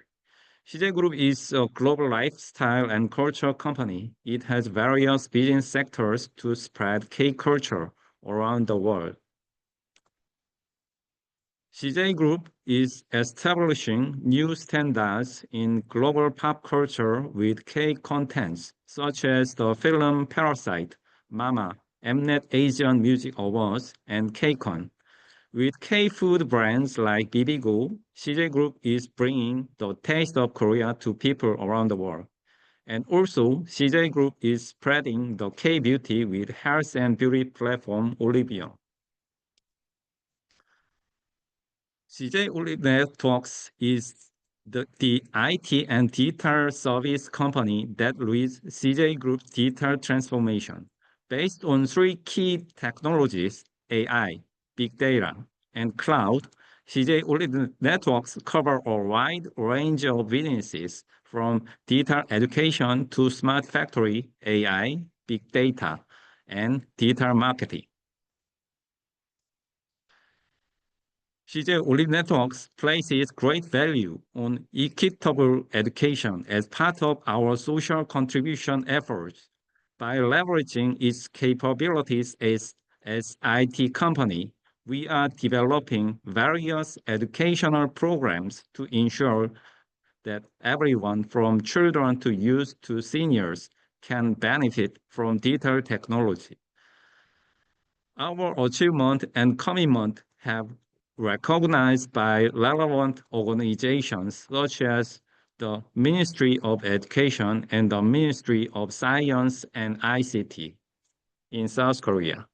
CJ Group is a global lifestyle and culture company. It has various business sectors to spread K-culture around the world. CJ Group is establishing new standards in global pop culture with K-contents, such as the film Parasite, Mama, Mnet Asian Music Awards, and KCON. With K-food brands like Bibigo, CJ Group is bringing the taste of Korea to people around the world. And also, CJ Group is spreading the K-beauty with health and beauty platform Olivia. CJ Olive Networks is the IT and digital service company that leads CJ Group's digital transformation. Based on three key technologies, AI, big data, and cloud, CJ OLED networks cover a wide range of businesses, from digital education to smart factory, AI, big data, and digital marketing. CJ OLED Networks places great value on equitable education as part of our social contribution efforts. By leveraging its capabilities as IT company, we are developing various educational programs to ensure that everyone from children to youth to seniors can benefit from digital technology. Our achievement and commitment have recognized by relevant organizations such as the Ministry of Education and the Ministry of Science and ICT in South Korea.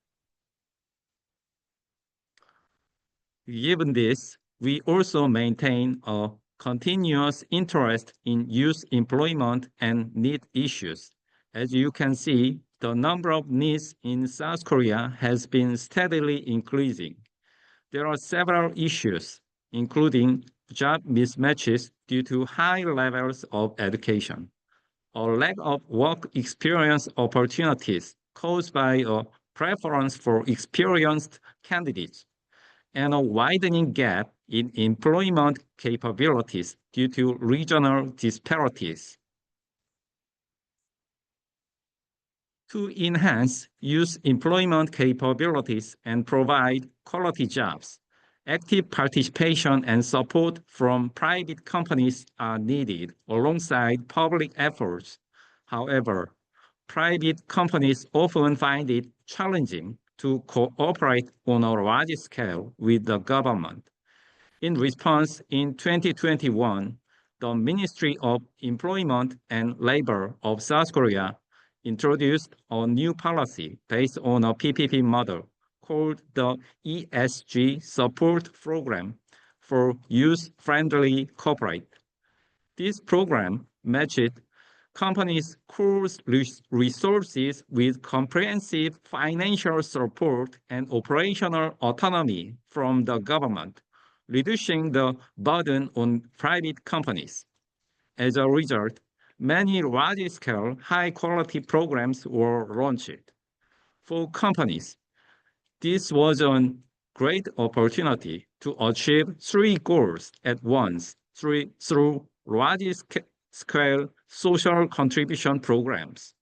Given this, we also maintain a continuous interest in youth employment and NEET issues. As you can see, the number of NEETs in South Korea has been steadily increasing. There are several issues, including job mismatches due to high levels of education, a lack of work experience opportunities caused by a preference for experienced candidates, and a widening gap in employment capabilities due to regional disparities. To enhance youth employment capabilities and provide quality jobs, active participation and support from private companies are needed alongside public efforts. However, private companies often find it challenging to cooperate on a large scale with the government. In response, in 2021, the Ministry of Employment and Labor of South Korea introduced a new policy based on a PPP model called the ESG Support Program for Youth-Friendly Corporate. This program matched companies' core resources with comprehensive financial support and operational autonomy from the government, reducing the burden on private companies. As a result, many large-scale, high-quality programs were launched. For companies, this was a great opportunity to achieve three goals at once through large-scale social contribution programs: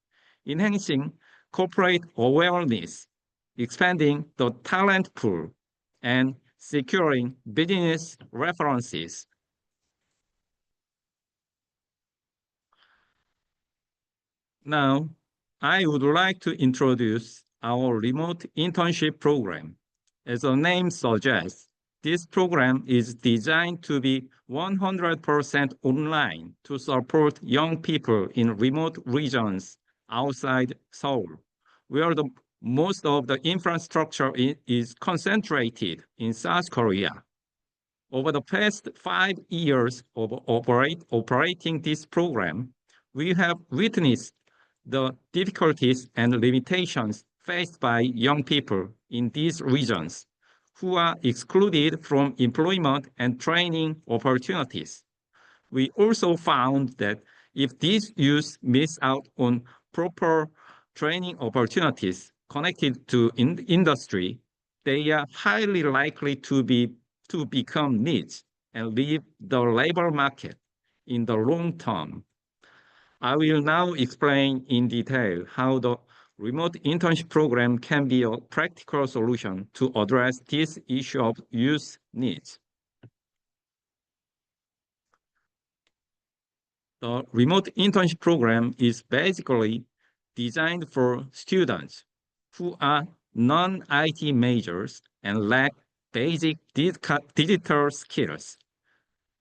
enhancing corporate awareness, expanding the talent pool, and securing business references. Now, I would like to introduce our remote internship program. As the name suggests, this program is designed to be 100% online to support young people in remote regions outside Seoul, where most of the infrastructure is concentrated in South Korea. Over the past 5 years of operating this program, we have witnessed the difficulties and limitations faced by young people in these regions who are excluded from employment and training opportunities. We also found that if these youth miss out on proper training opportunities connected to industry, they are highly likely to become NEETs and leave the labor market in the long term. I will now explain in detail how the remote internship program can be a practical solution to address this issue of youth needs. The remote internship program is basically designed for students who are non-IT majors and lack basic digital skills.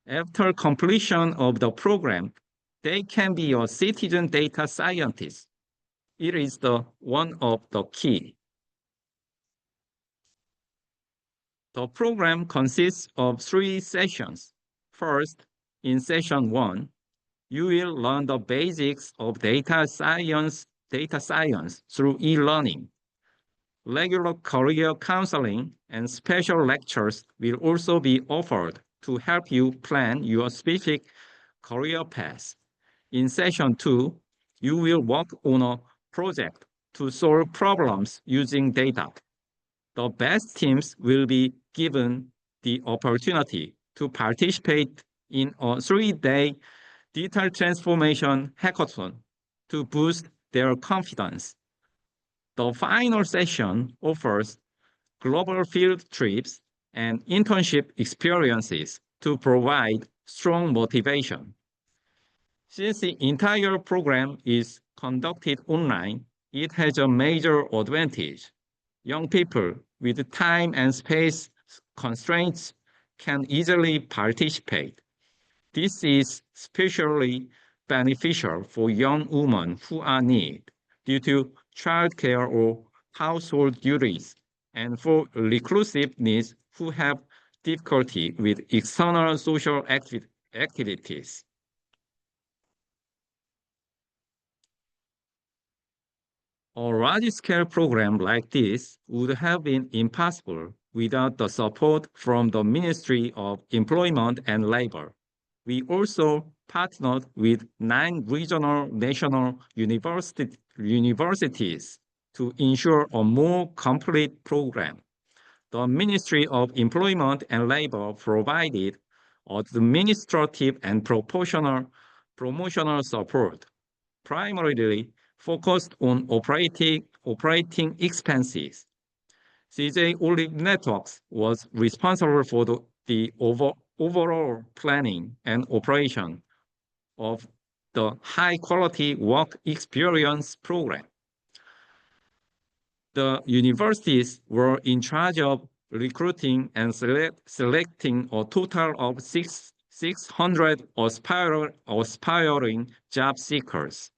After completion of the program, they can be a citizen data scientist. It is one of the key. The program consists of 3 sessions. First, in session 1, you will learn the basics of data science through e-learning. Regular career counseling and special lectures will also be offered to help you plan your specific career path. In session 2, you will work on a project to solve problems using data. The best teams will be given the opportunity to participate in a 3-day digital transformation hackathon to boost their confidence. The final session offers global field trips and internship experiences to provide strong motivation. Since the entire program is conducted online, it has a major advantage. Young people with time and space constraints can easily participate. This is especially beneficial for young women who are needy due to childcare or household duties, and for reclusive needs who have difficulty with external social activities. A large-scale program like this would have been impossible without the support from the Ministry of Employment and Labor. We also partnered with 9 regional national universities to ensure a more complete program. The Ministry of Employment and Labor provided administrative and promotional support, primarily focused on operating expenses. CJ Olive Networks was responsible for the overall planning and operation of the high-quality work experience program. The universities were in charge of recruiting and selecting a total of 600 aspiring job seekers.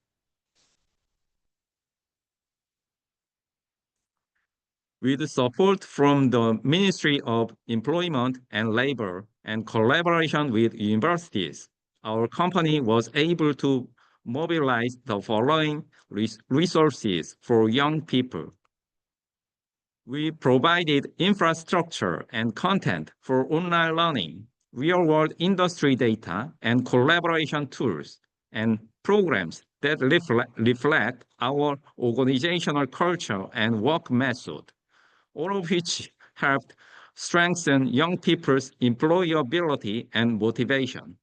With support from the Ministry of Employment and Labor and collaboration with universities, our company was able to mobilize the following resources for young people. We provided infrastructure and content for online learning, real-world industry data, and collaboration tools, and programs that reflect our organizational culture and work method, all of which helped strengthen young people's employability and motivation.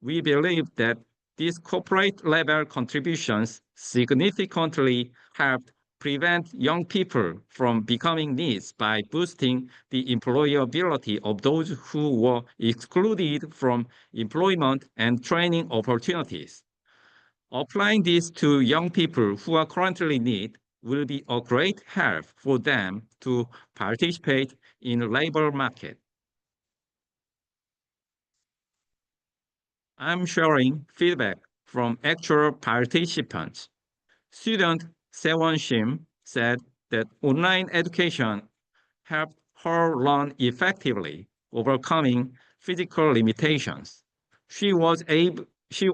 We believe that these corporate-level contributions significantly helped prevent young people from becoming needs by boosting the employability of those who were excluded from employment and training opportunities. Applying this to young people who are currently in need will be a great help for them to participate in the labor market. I'm sharing feedback from actual participants. Student Sewon Shim said that online education helped her learn effectively, overcoming physical limitations. She was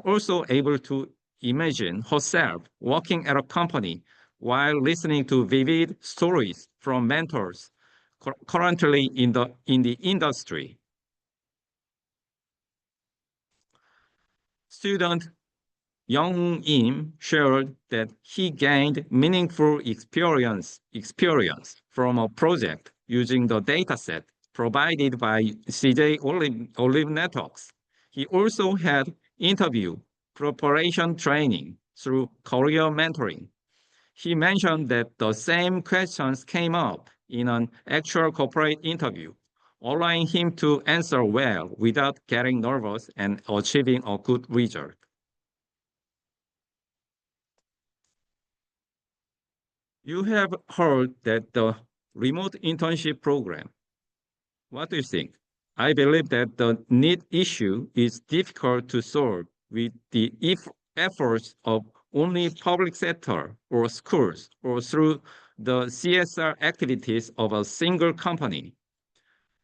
also able to imagine herself working at a company while listening to vivid stories from mentors currently in the industry. Student Young Im shared that he gained meaningful experience from a project using the dataset provided by CJ Olive Networks. He also had interview preparation training through career mentoring. He mentioned that the same questions came up in an actual corporate interview, allowing him to answer well without getting nervous and achieving a good result. You have heard that the remote internship program. What do you think? I believe that the NEET issue is difficult to solve with the efforts of only public sector or schools or through the CSR activities of a single company.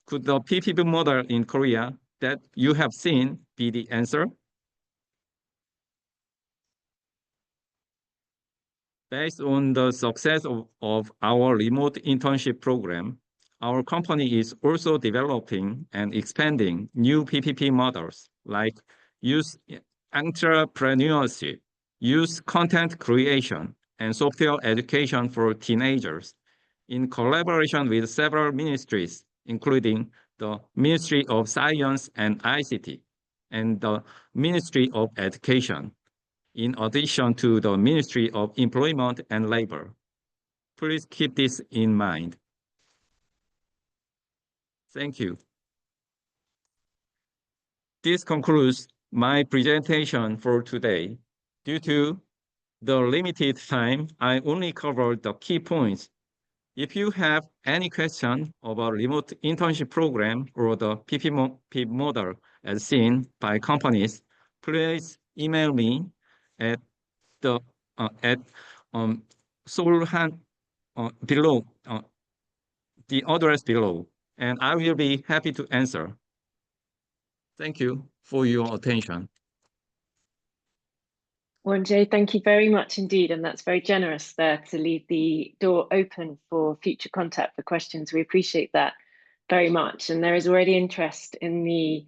Could the PPP model in Korea that you have seen be the answer? Based on the success of our remote internship program, our company is also developing and expanding new PPP models like youth entrepreneurship, youth content creation, and software education for teenagers in collaboration with several ministries, including the Ministry of Science and ICT and the Ministry of Education, in addition to the Ministry of Employment and Labor. Please keep this in mind. Thank you. This concludes my presentation for today. Due to the limited time, I only covered the key points. If you have any question about remote internship program or the PPP model as seen by companies, please email me at the Solhan below the address below, and I will be happy to answer. Thank you for your attention. Wonjai, thank you very much indeed, and that's very generous there to leave the door open for future contact for questions. We appreciate that very much, and there is already interest in the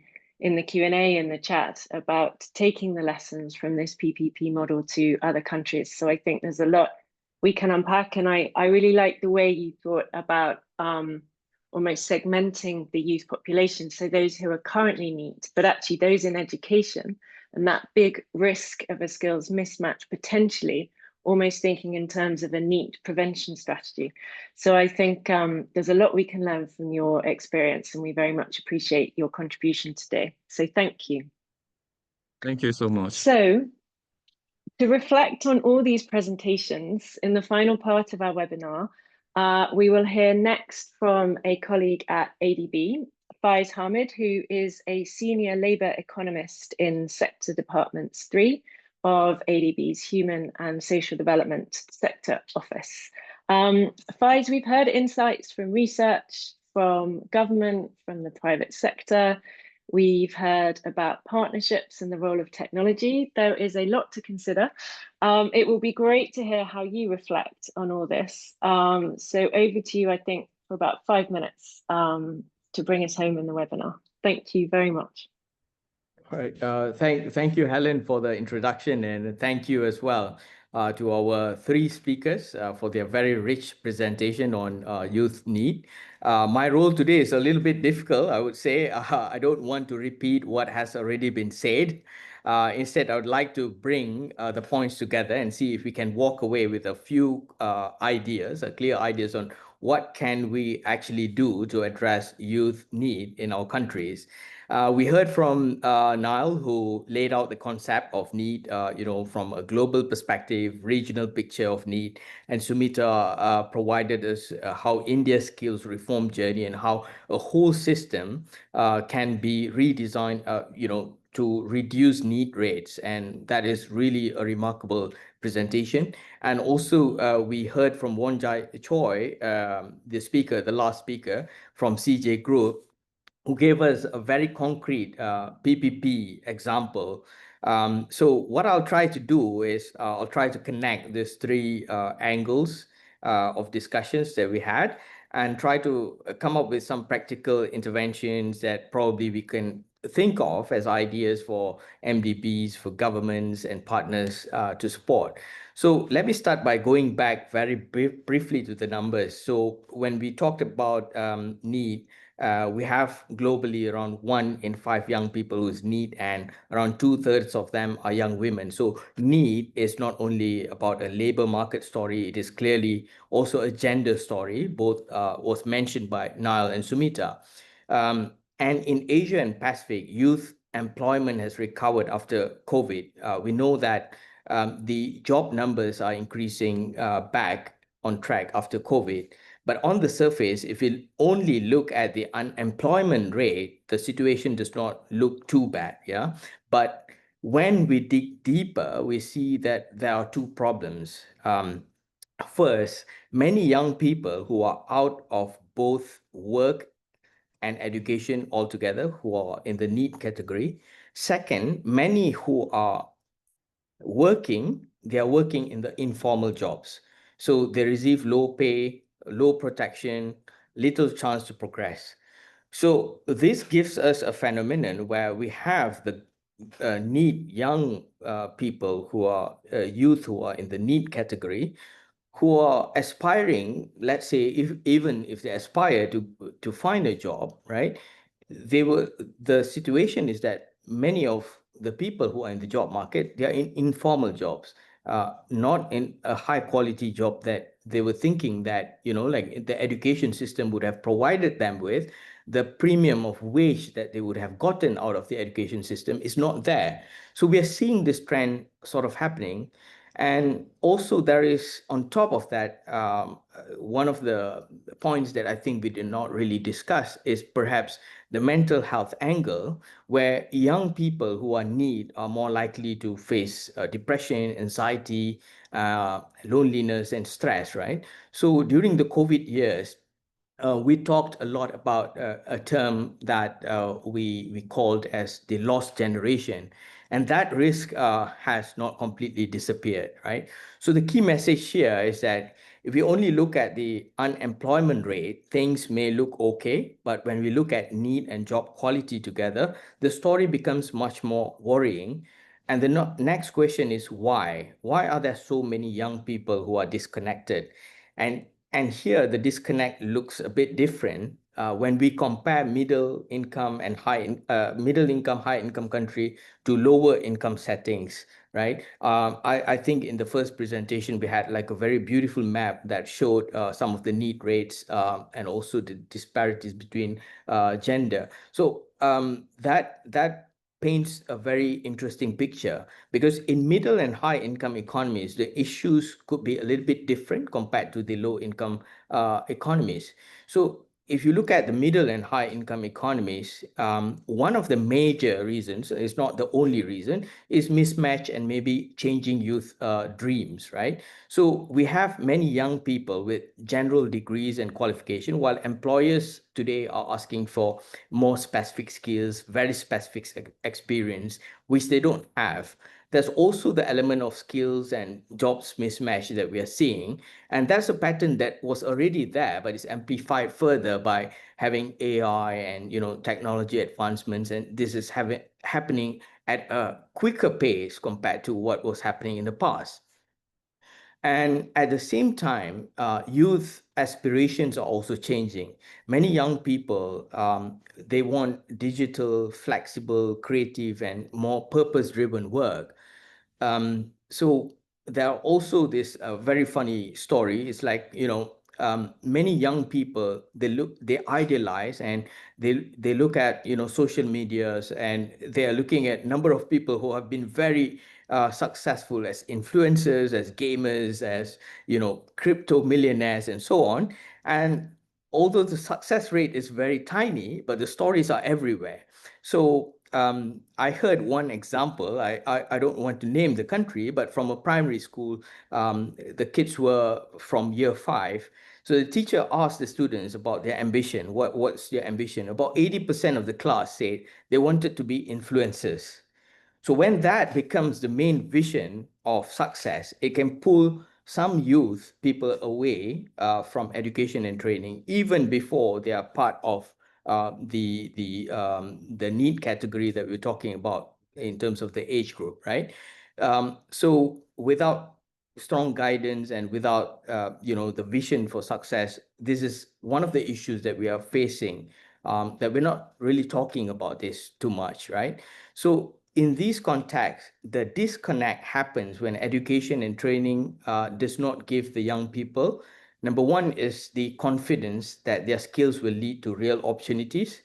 Q&A in the chat about taking the lessons from this PPP model to other countries. So I think there's a lot we can unpack, and I really like the way you thought about almost segmenting the youth population, so those who are currently NEET, but actually those in education, and that big risk of a skills mismatch potentially, almost thinking in terms of a NEET prevention strategy. So I think there's a lot we can learn from your experience, and we very much appreciate your contribution today. So thank you. Thank you so much. So to reflect on all these presentations in the final part of our webinar, we will hear next from a colleague at ADB, Faiz Hamid, who is a senior labour economist in Sector Departments 3 of ADB's Human and Social Development Sector Office. Faiz, we've heard insights from research, from government, from the private sector. We've heard about partnerships and the role of technology. There is a lot to consider. It will be great to hear how you reflect on all this. So over to you, I think, for about 5 minutes to bring us home in the webinar. Thank you very much. All right. Thank you, Helen, for the introduction, and thank you as well to our three speakers for their very rich presentation on youth need. My role today is a little bit difficult, I would say. I don't want to repeat what has already been said. Instead, I would like to bring the points together and see if we can walk away with a few ideas, clear ideas on what can we actually do to address youth need in our countries. We heard from Niall, who laid out the concept of need, from a global perspective, regional picture of need, and Sumita provided us how India's skills reform journey and how a whole system can be redesigned, to reduce need rates, and that is really a remarkable presentation. And also, we heard from Wonjai Choi, the last speaker from CJ Group, who gave us a very concrete PPP example. So what I'll try to do is I'll try to connect these three angles of discussions that we had and try to come up with some practical interventions that probably we can think of as ideas for MDBs, for governments and partners to support. So let me start by going back very briefly to the numbers. So when we talked about need, we have globally around 1 in 5 young people who's NEET, and around 2/3 of them are young women. So NEET is not only about a labor market story, it is clearly also a gender story. Both was mentioned by Niall and Sumita. And in Asia and Pacific, youth employment has recovered after COVID. We know that the job numbers are increasing back on track after COVID. But on the surface, if you only look at the unemployment rate, the situation does not look too bad, yeah? But when we dig deeper, we see that there are two problems. First, many young people who are out of both work and education altogether, who are in the NEET category. Second, many who are working they are working in the informal jobs. So they receive low pay, low protection, little chance to progress. So this gives us a phenomenon where we have the NEET young people who are youth who are in the NEET category, who are aspiring, let's say, even if they aspire to find a job, right? The situation is that many of the people who are in the job market, they are in informal jobs, not in a high quality job that they were thinking that, like the education system would have provided them with. The premium of wage that they would have gotten out of the education system is not there. So we are seeing this trend sort of happening. And also there is, on top of that, one of the points that I think we did not really discuss is perhaps the mental health angle, where young people who are NEET are more likely to face depression, anxiety, loneliness, and stress, right? So during the COVID years, we talked a lot about a term that we called as the lost generation. And that risk has not completely disappeared, right? So the key message here is that if we only look at the unemployment rate, things may look okay. But when we look at need and job quality together, the story becomes much more worrying. And the next question is why? Why are there so many young people who are disconnected? And here the disconnect looks a bit different when we compare middle income, high income country to lower income settings, right? I think in the first presentation, we had like a very beautiful map that showed some of the NEET rates and also the disparities between gender. So that paints a very interesting picture, because in middle and high income economies, the issues could be a little bit different compared to the low income economies. So if you look at the middle and high income economies, one of the major reasons, it's not the only reason, is mismatch and maybe changing youth dreams, right? So we have many young people with general degrees and qualification, while employers today are asking for more specific skills, very specific experience, which they don't have. There's also the element of skills and jobs mismatch that we are seeing. And that's a pattern that was already there, but it's amplified further by having AI and technology advancements. And this is happening at a quicker pace compared to what was happening in the past. And at the same time, youth aspirations are also changing. Many young people, they want digital, flexible, creative, and more purpose-driven work. So there are also this very funny story. It's like, many young people, they idealize and they look at, social medias, and they are looking at number of people who have been very successful as influencers, as gamers, as, crypto millionaires, and so on. And although the success rate is very tiny, but the stories are everywhere. So I heard one example. I don't want to name the country, but from a primary school, the kids were from year 5. So the teacher asked the students about their ambition. What's their ambition? About 80% of the class said they wanted to be influencers. So when that becomes the main vision of success, it can pull some youth people away from education and training, even before they are part of the NEET category that we're talking about in terms of the age group, right? So without strong guidance and without the vision for success, this is one of the issues that we are facing, that we're not really talking about this too much, right? So in these contexts, the disconnect happens when education and training does not give the young people. Number one is the confidence that their skills will lead to real opportunities.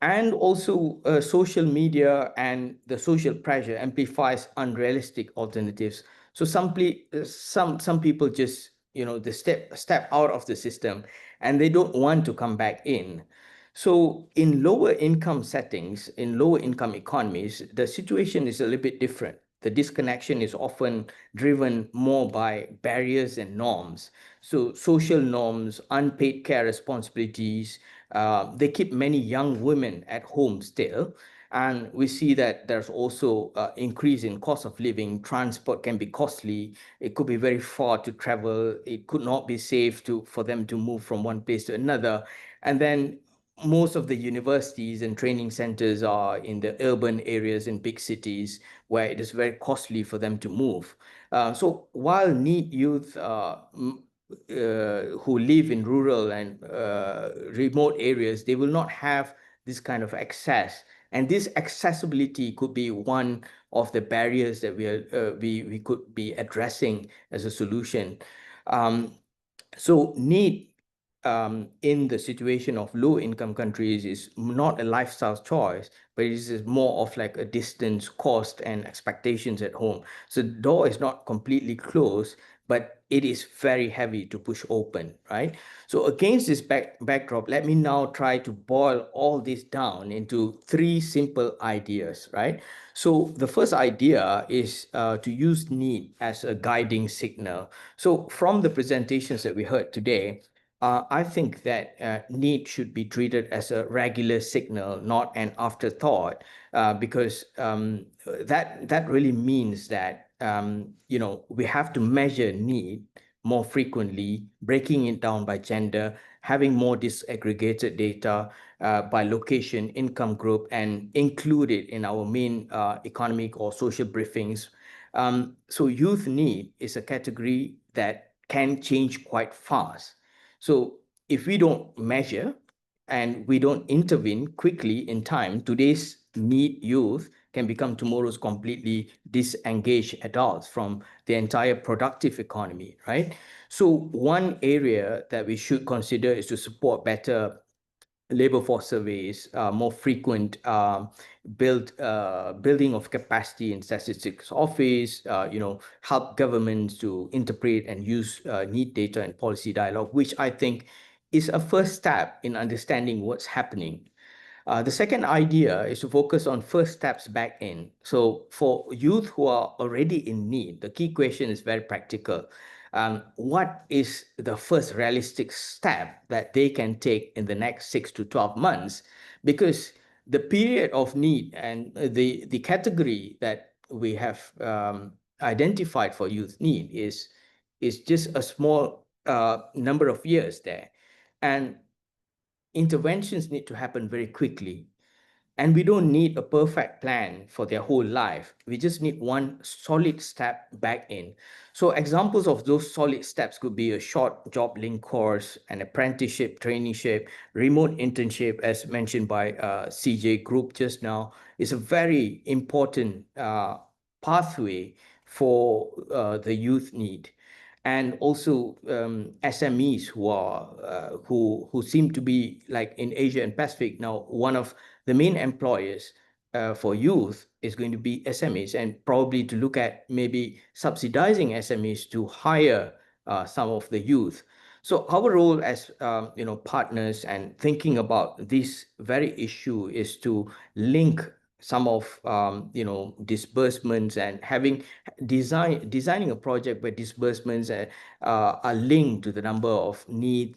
And also social media and the social pressure amplifies unrealistic alternatives. So some people just, they step out of the system and they don't want to come back in. So in lower income settings, in lower income economies, the situation is a little bit different. The disconnection is often driven more by barriers and norms. So social norms, unpaid care responsibilities, they keep many young women at home still. And we see that there's also increase in cost of living. Transport can be costly. It could be very far to travel. It could not be safe for them to move from one place to another. And then most of the universities and training centers are in the urban areas in big cities where it is very costly for them to move. So while NEET youth who live in rural and remote areas, they will not have this kind of access. And this accessibility could be one of the barriers that we could be addressing as a solution. So NEET in the situation of low-income countries is not a lifestyle choice, but it is more of like a distance, cost, and expectations at home. So the door is not completely closed, but it is very heavy to push open, right? So against this backdrop, let me now try to boil all this down into 3 simple ideas, right? So the first idea is to use NEET as a guiding signal. So from the presentations that we heard today, I think that NEET should be treated as a regular signal, not an afterthought, because that really means that we have to measure NEET more frequently, breaking it down by gender, having more disaggregated data by location, income group, and include it in our main economic or social briefings. So youth NEET is a category that can change quite fast. So if we don't measure and we don't intervene quickly in time, today's NEET youth can become tomorrow's completely disengaged adults from the entire productive economy, right? So one area that we should consider is to support better labor force surveys, more frequent building of capacity in statistics office, help governments to interpret and use NEET data and policy dialogue, which I think is a first step in understanding what's happening. The second idea is to focus on first steps back in. So for youth who are already in NEET, the key question is very practical. What is the first realistic step that they can take in the next 6 to 12 months? Because the period of NEET and the category that we have identified for youth NEET is just a small number of years there. And interventions need to happen very quickly. And we don't need a perfect plan for their whole life. We just need one solid step back in. So examples of those solid steps could be a short job link course, an apprenticeship, traineeship, remote internship, as mentioned by CJ Group just now, is a very important pathway for the youth NEET. And also SMEs who seem to be, like in Asia and Pacific now, one of the main employers for youth is going to be SMEs, and probably to look at maybe subsidizing SMEs to hire some of the youth. So our role as partners and thinking about this very issue is to link some of disbursements and designing a project where disbursements are linked to the number of NEET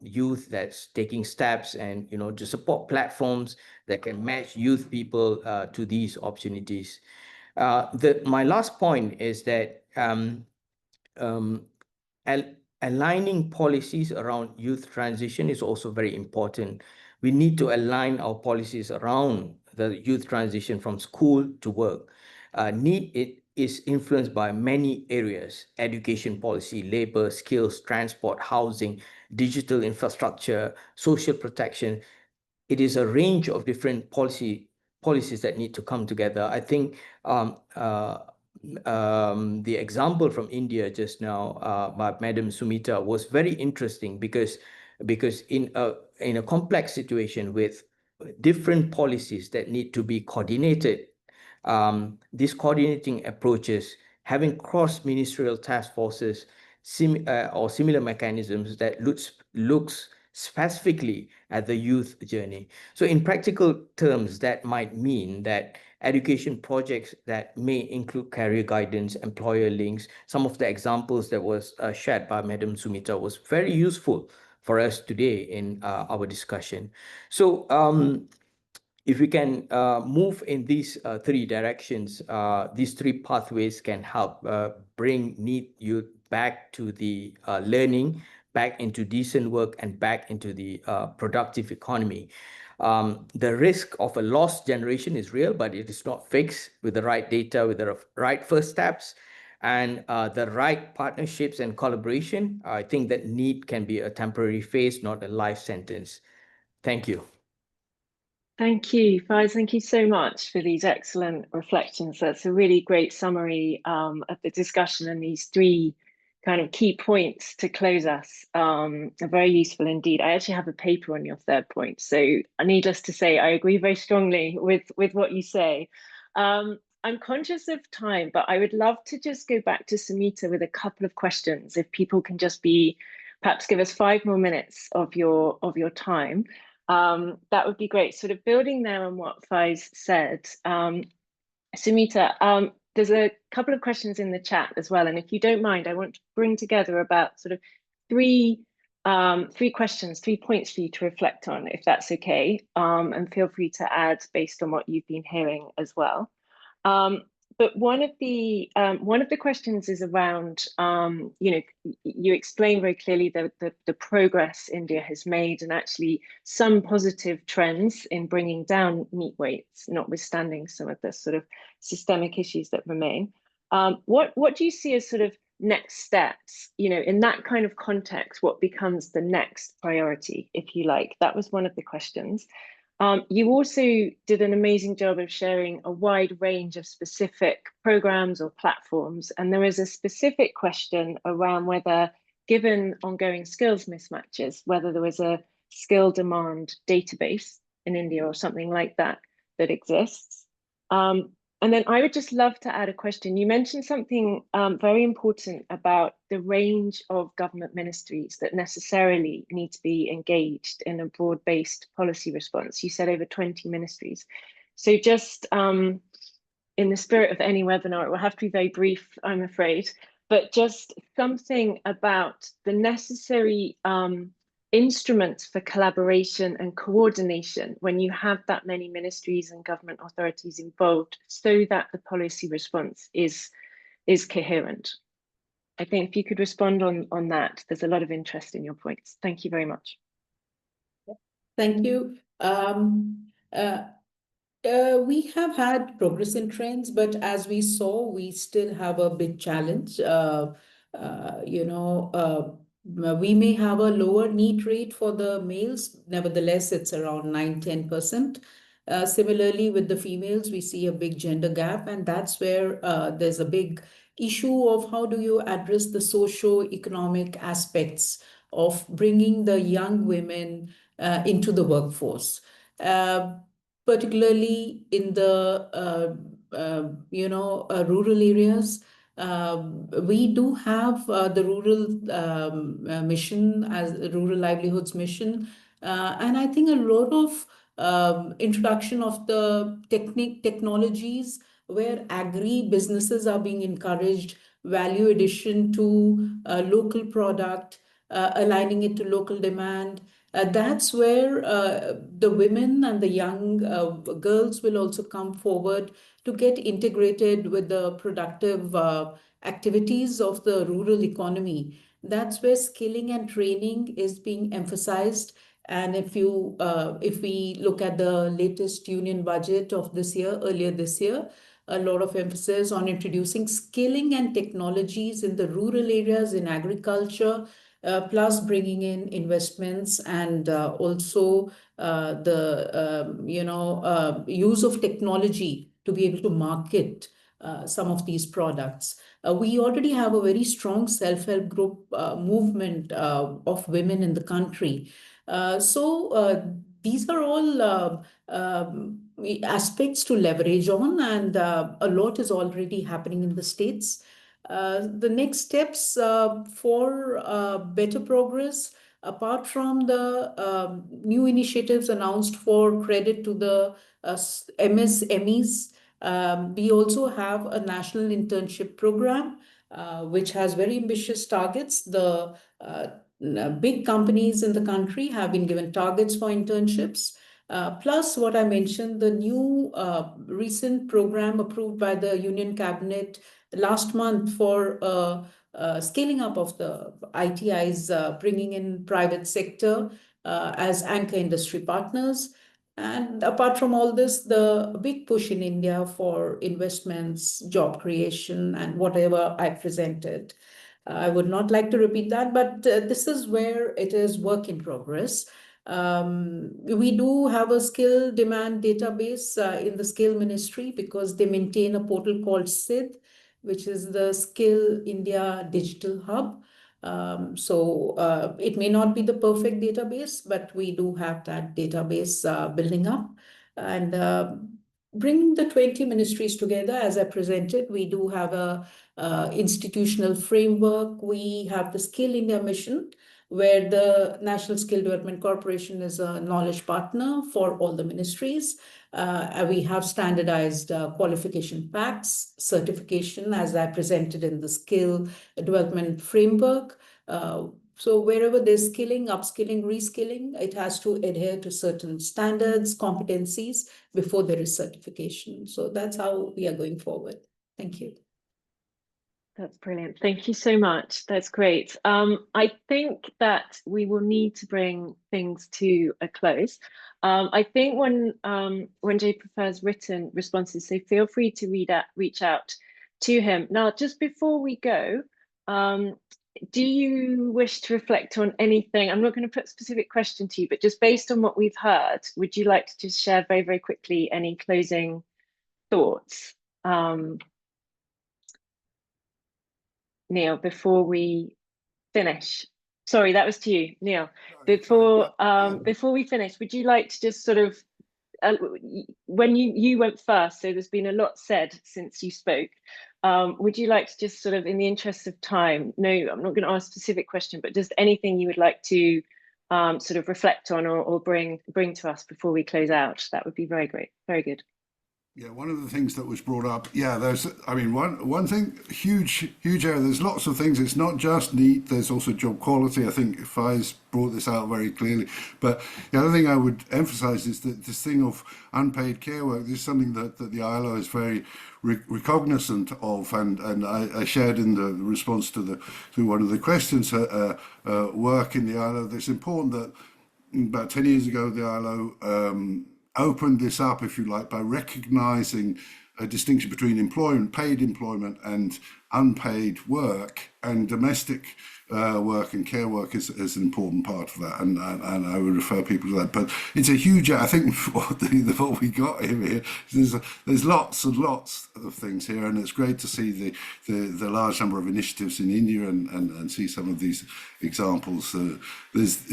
youth that's taking steps, and to support platforms that can match youth people to these opportunities. My last point is that aligning policies around youth transition is also very important. We need to align our policies around the youth transition from school to work. NEET is influenced by many areas: education policy, labor, skills, transport, housing, digital infrastructure, social protection. It is a range of different policies that need to come together. I think the example from India just now by Madam Sumita was very interesting because in a complex situation with different policies that need to be coordinated, these coordinating approaches, having cross-ministerial task forces or similar mechanisms that looks specifically at the youth journey. So in practical terms, that might mean that education projects that may include career guidance, employer links, some of the examples that was shared by Madam Sumita was very useful for us today in our discussion. So if we can move in these three directions, these three pathways can help bring NEET youth back to the learning, back into decent work, and back into the productive economy. The risk of a lost generation is real, but it is not fixed. With the right data, with the right first steps, and the right partnerships and collaboration, I think that NEET can be a temporary phase, not a life sentence. Thank you. Thank you, Faiz. Thank you so much for these excellent reflections. That's a really great summary of the discussion, and these three kind of key points to close us are very useful indeed. I actually have a paper on your third point, so needless to say, I agree very strongly with what you say. I'm conscious of time, but I would love to just go back to Sumita with a couple of questions. If people can just perhaps give us 5 more minutes of your time. That would be great. Sort of building there on what Faiz said, Sumita, there's a couple of questions in the chat as well, and if you don't mind, I want to bring together about sort of three questions, 3 points for you to reflect on, if that's okay, and feel free to add based on what you've been hearing as well. But one of the questions is around, you explain very clearly the progress India has made, and actually some positive trends in bringing down NEET weights, notwithstanding some of the sort of systemic issues that remain. What do you see as sort of next steps? In that kind of context, what becomes the next priority, if you like? That was one of the questions. You also did an amazing job of sharing a wide range of specific programs or platforms. And there is a specific question around whether, given ongoing skills mismatches, whether there was a skill demand database in India or something like that exists. And then I would just love to add a question. You mentioned something very important about the range of government ministries that necessarily need to be engaged in a broad-based policy response. You said over 20 ministries. So just in the spirit of any webinar, it will have to be very brief, I'm afraid, but just something about the necessary instruments for collaboration and coordination when you have that many ministries and government authorities involved, so that the policy response is coherent. I think if you could respond on that, there's a lot of interest in your points. Thank you very much. Thank you. We have had progress in trends, but as we saw, we still have a big challenge. We may have a lower NEET rate for the males. Nevertheless, it's around 9-10%. Similarly, with the females, we see a big gender gap, and that's where there's a big issue of how do you address the socio-economic aspects of bringing the young women into the workforce. Particularly in the rural areas. We do have the rural mission as rural livelihoods mission, and I think a lot of introduction of the technologies where agri businesses are being encouraged, value addition to local product, aligning it to local demand. That's where the women and the young girls will also come forward to get integrated with the productive activities of the rural economy. That's where skilling and training is being emphasized. And if we look at the latest union budget of this year, earlier this year, a lot of emphasis on introducing skilling and technologies in the rural areas in agriculture, plus bringing in investments and also the use of technology to be able to market some of these products. We already have a very strong self-help group movement of women in the country. So these are all aspects to leverage on, and a lot is already happening in the States. The next steps for better progress, apart from the new initiatives announced for credit to the MSMEs, we also have a national internship program, which has very ambitious targets. The big companies in the country have been given targets for internships. Plus what I mentioned, the new recent program approved by the Union Cabinet last month for scaling up of the ITIs, bringing in private sector as anchor industry partners. And apart from all this, the big push in India for investments, job creation, and whatever I presented. I would not like to repeat that, but this is where it is work in progress. We do have a skill demand database in the Skill Ministry because they maintain a portal called SID, which is the Skill India Digital Hub. So it may not be the perfect database, but we do have that database building up. And bringing the 20 ministries together, as I presented, we do have a institutional framework. We have the Skill India mission, where the National Skill Development Corporation is a knowledge partner for all the ministries. We have standardized qualification packs, certification, as I presented in the skill development framework. So wherever there's skilling, upskilling, reskilling, it has to adhere to certain standards, competencies before there is certification. So that's how we are going forward. Thank you. That's brilliant. Thank you so much. That's great. I think that we will need to bring things to a close. I think when Wonjai prefers written responses, so feel free to reach out to him. Now, just before we go, do you wish to reflect on anything? I'm not going to put a specific question to you, but just based on what we've heard, would you like to just share very, very quickly any closing thoughts? Neil, before we finish. Sorry, that was to you, Neil. Before we finish, would you like to just sort of, when you went first, so there's been a lot said since you spoke, would you like to just sort of, in the interest of time, no, I'm not going to ask a specific question, but just anything you would like to sort of reflect on or bring to us before we close out? That would be very great, very good. Yeah, one of the things that was brought up, there's, I mean, one thing, huge area, there's lots of things, it's not just NEET, there's also job quality. I think Faiz brought this out very clearly. But the other thing I would emphasize is that this thing of unpaid care work, this is something that the ILO is very recognizant of, and I shared in the response to one of the questions, work in the ILO, that's important that about 10 years ago, the ILO opened this up, if you like, by recognizing a distinction between employment, paid employment, and unpaid work, and domestic work and care work is an important part of that, and I would refer people to that. But it's a huge, I think what we got here, there's lots and lots of things here, and it's great to see the large number of initiatives in India and see some of these examples. That's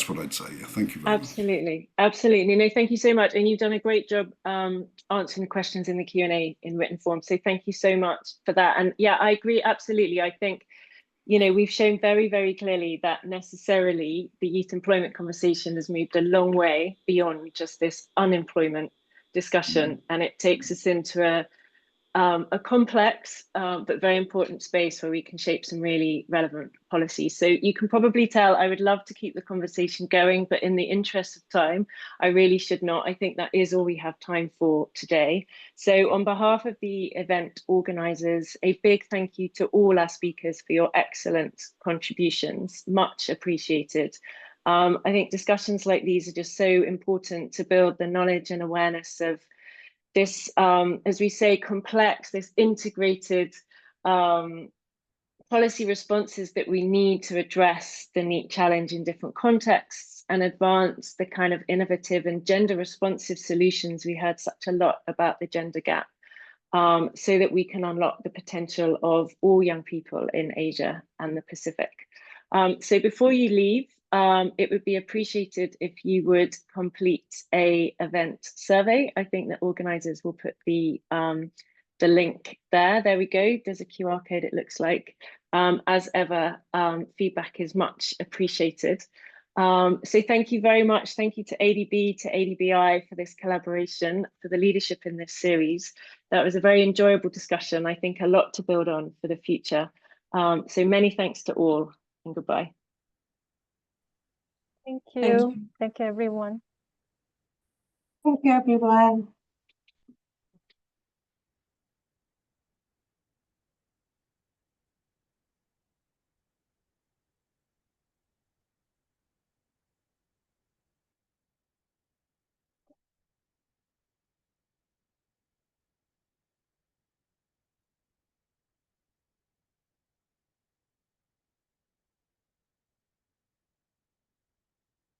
what I'd say. Yeah, thank you very much. Absolutely. No, thank you so much, and you've done a great job answering the questions in the Q&A in written form. So thank you so much for that. And yeah, I agree absolutely. I think, we've shown very, very clearly that necessarily the youth employment conversation has moved a long way beyond just this unemployment discussion, and it takes us into a complex but very important space where we can shape some really relevant policies. So you can probably tell I would love to keep the conversation going, but in the interest of time, I really should not. I think that is all we have time for today. So on behalf of the event organisers, a big thank you to all our speakers for your excellent contributions, much appreciated. I think discussions like these are just so important to build the knowledge and awareness of this, as we say, complex, this integrated policy responses that we need to address the NEET challenge in different contexts and advance the kind of innovative and gender responsive solutions. We heard such a lot about the gender gap, so that we can unlock the potential of all young people in Asia and the Pacific. So before you leave, it would be appreciated if you would complete a event survey. I think that organisers will put the link there. There we go. There's a QR code, it looks like. As ever, feedback is much appreciated. So thank you very much. Thank you to ADB, to ADBI for this collaboration, for the leadership in this series. That was a very enjoyable discussion. I think a lot to build on for the future. So many thanks to all, and goodbye. Thank Thank you. you. Thank you, everyone. Thank you, everyone.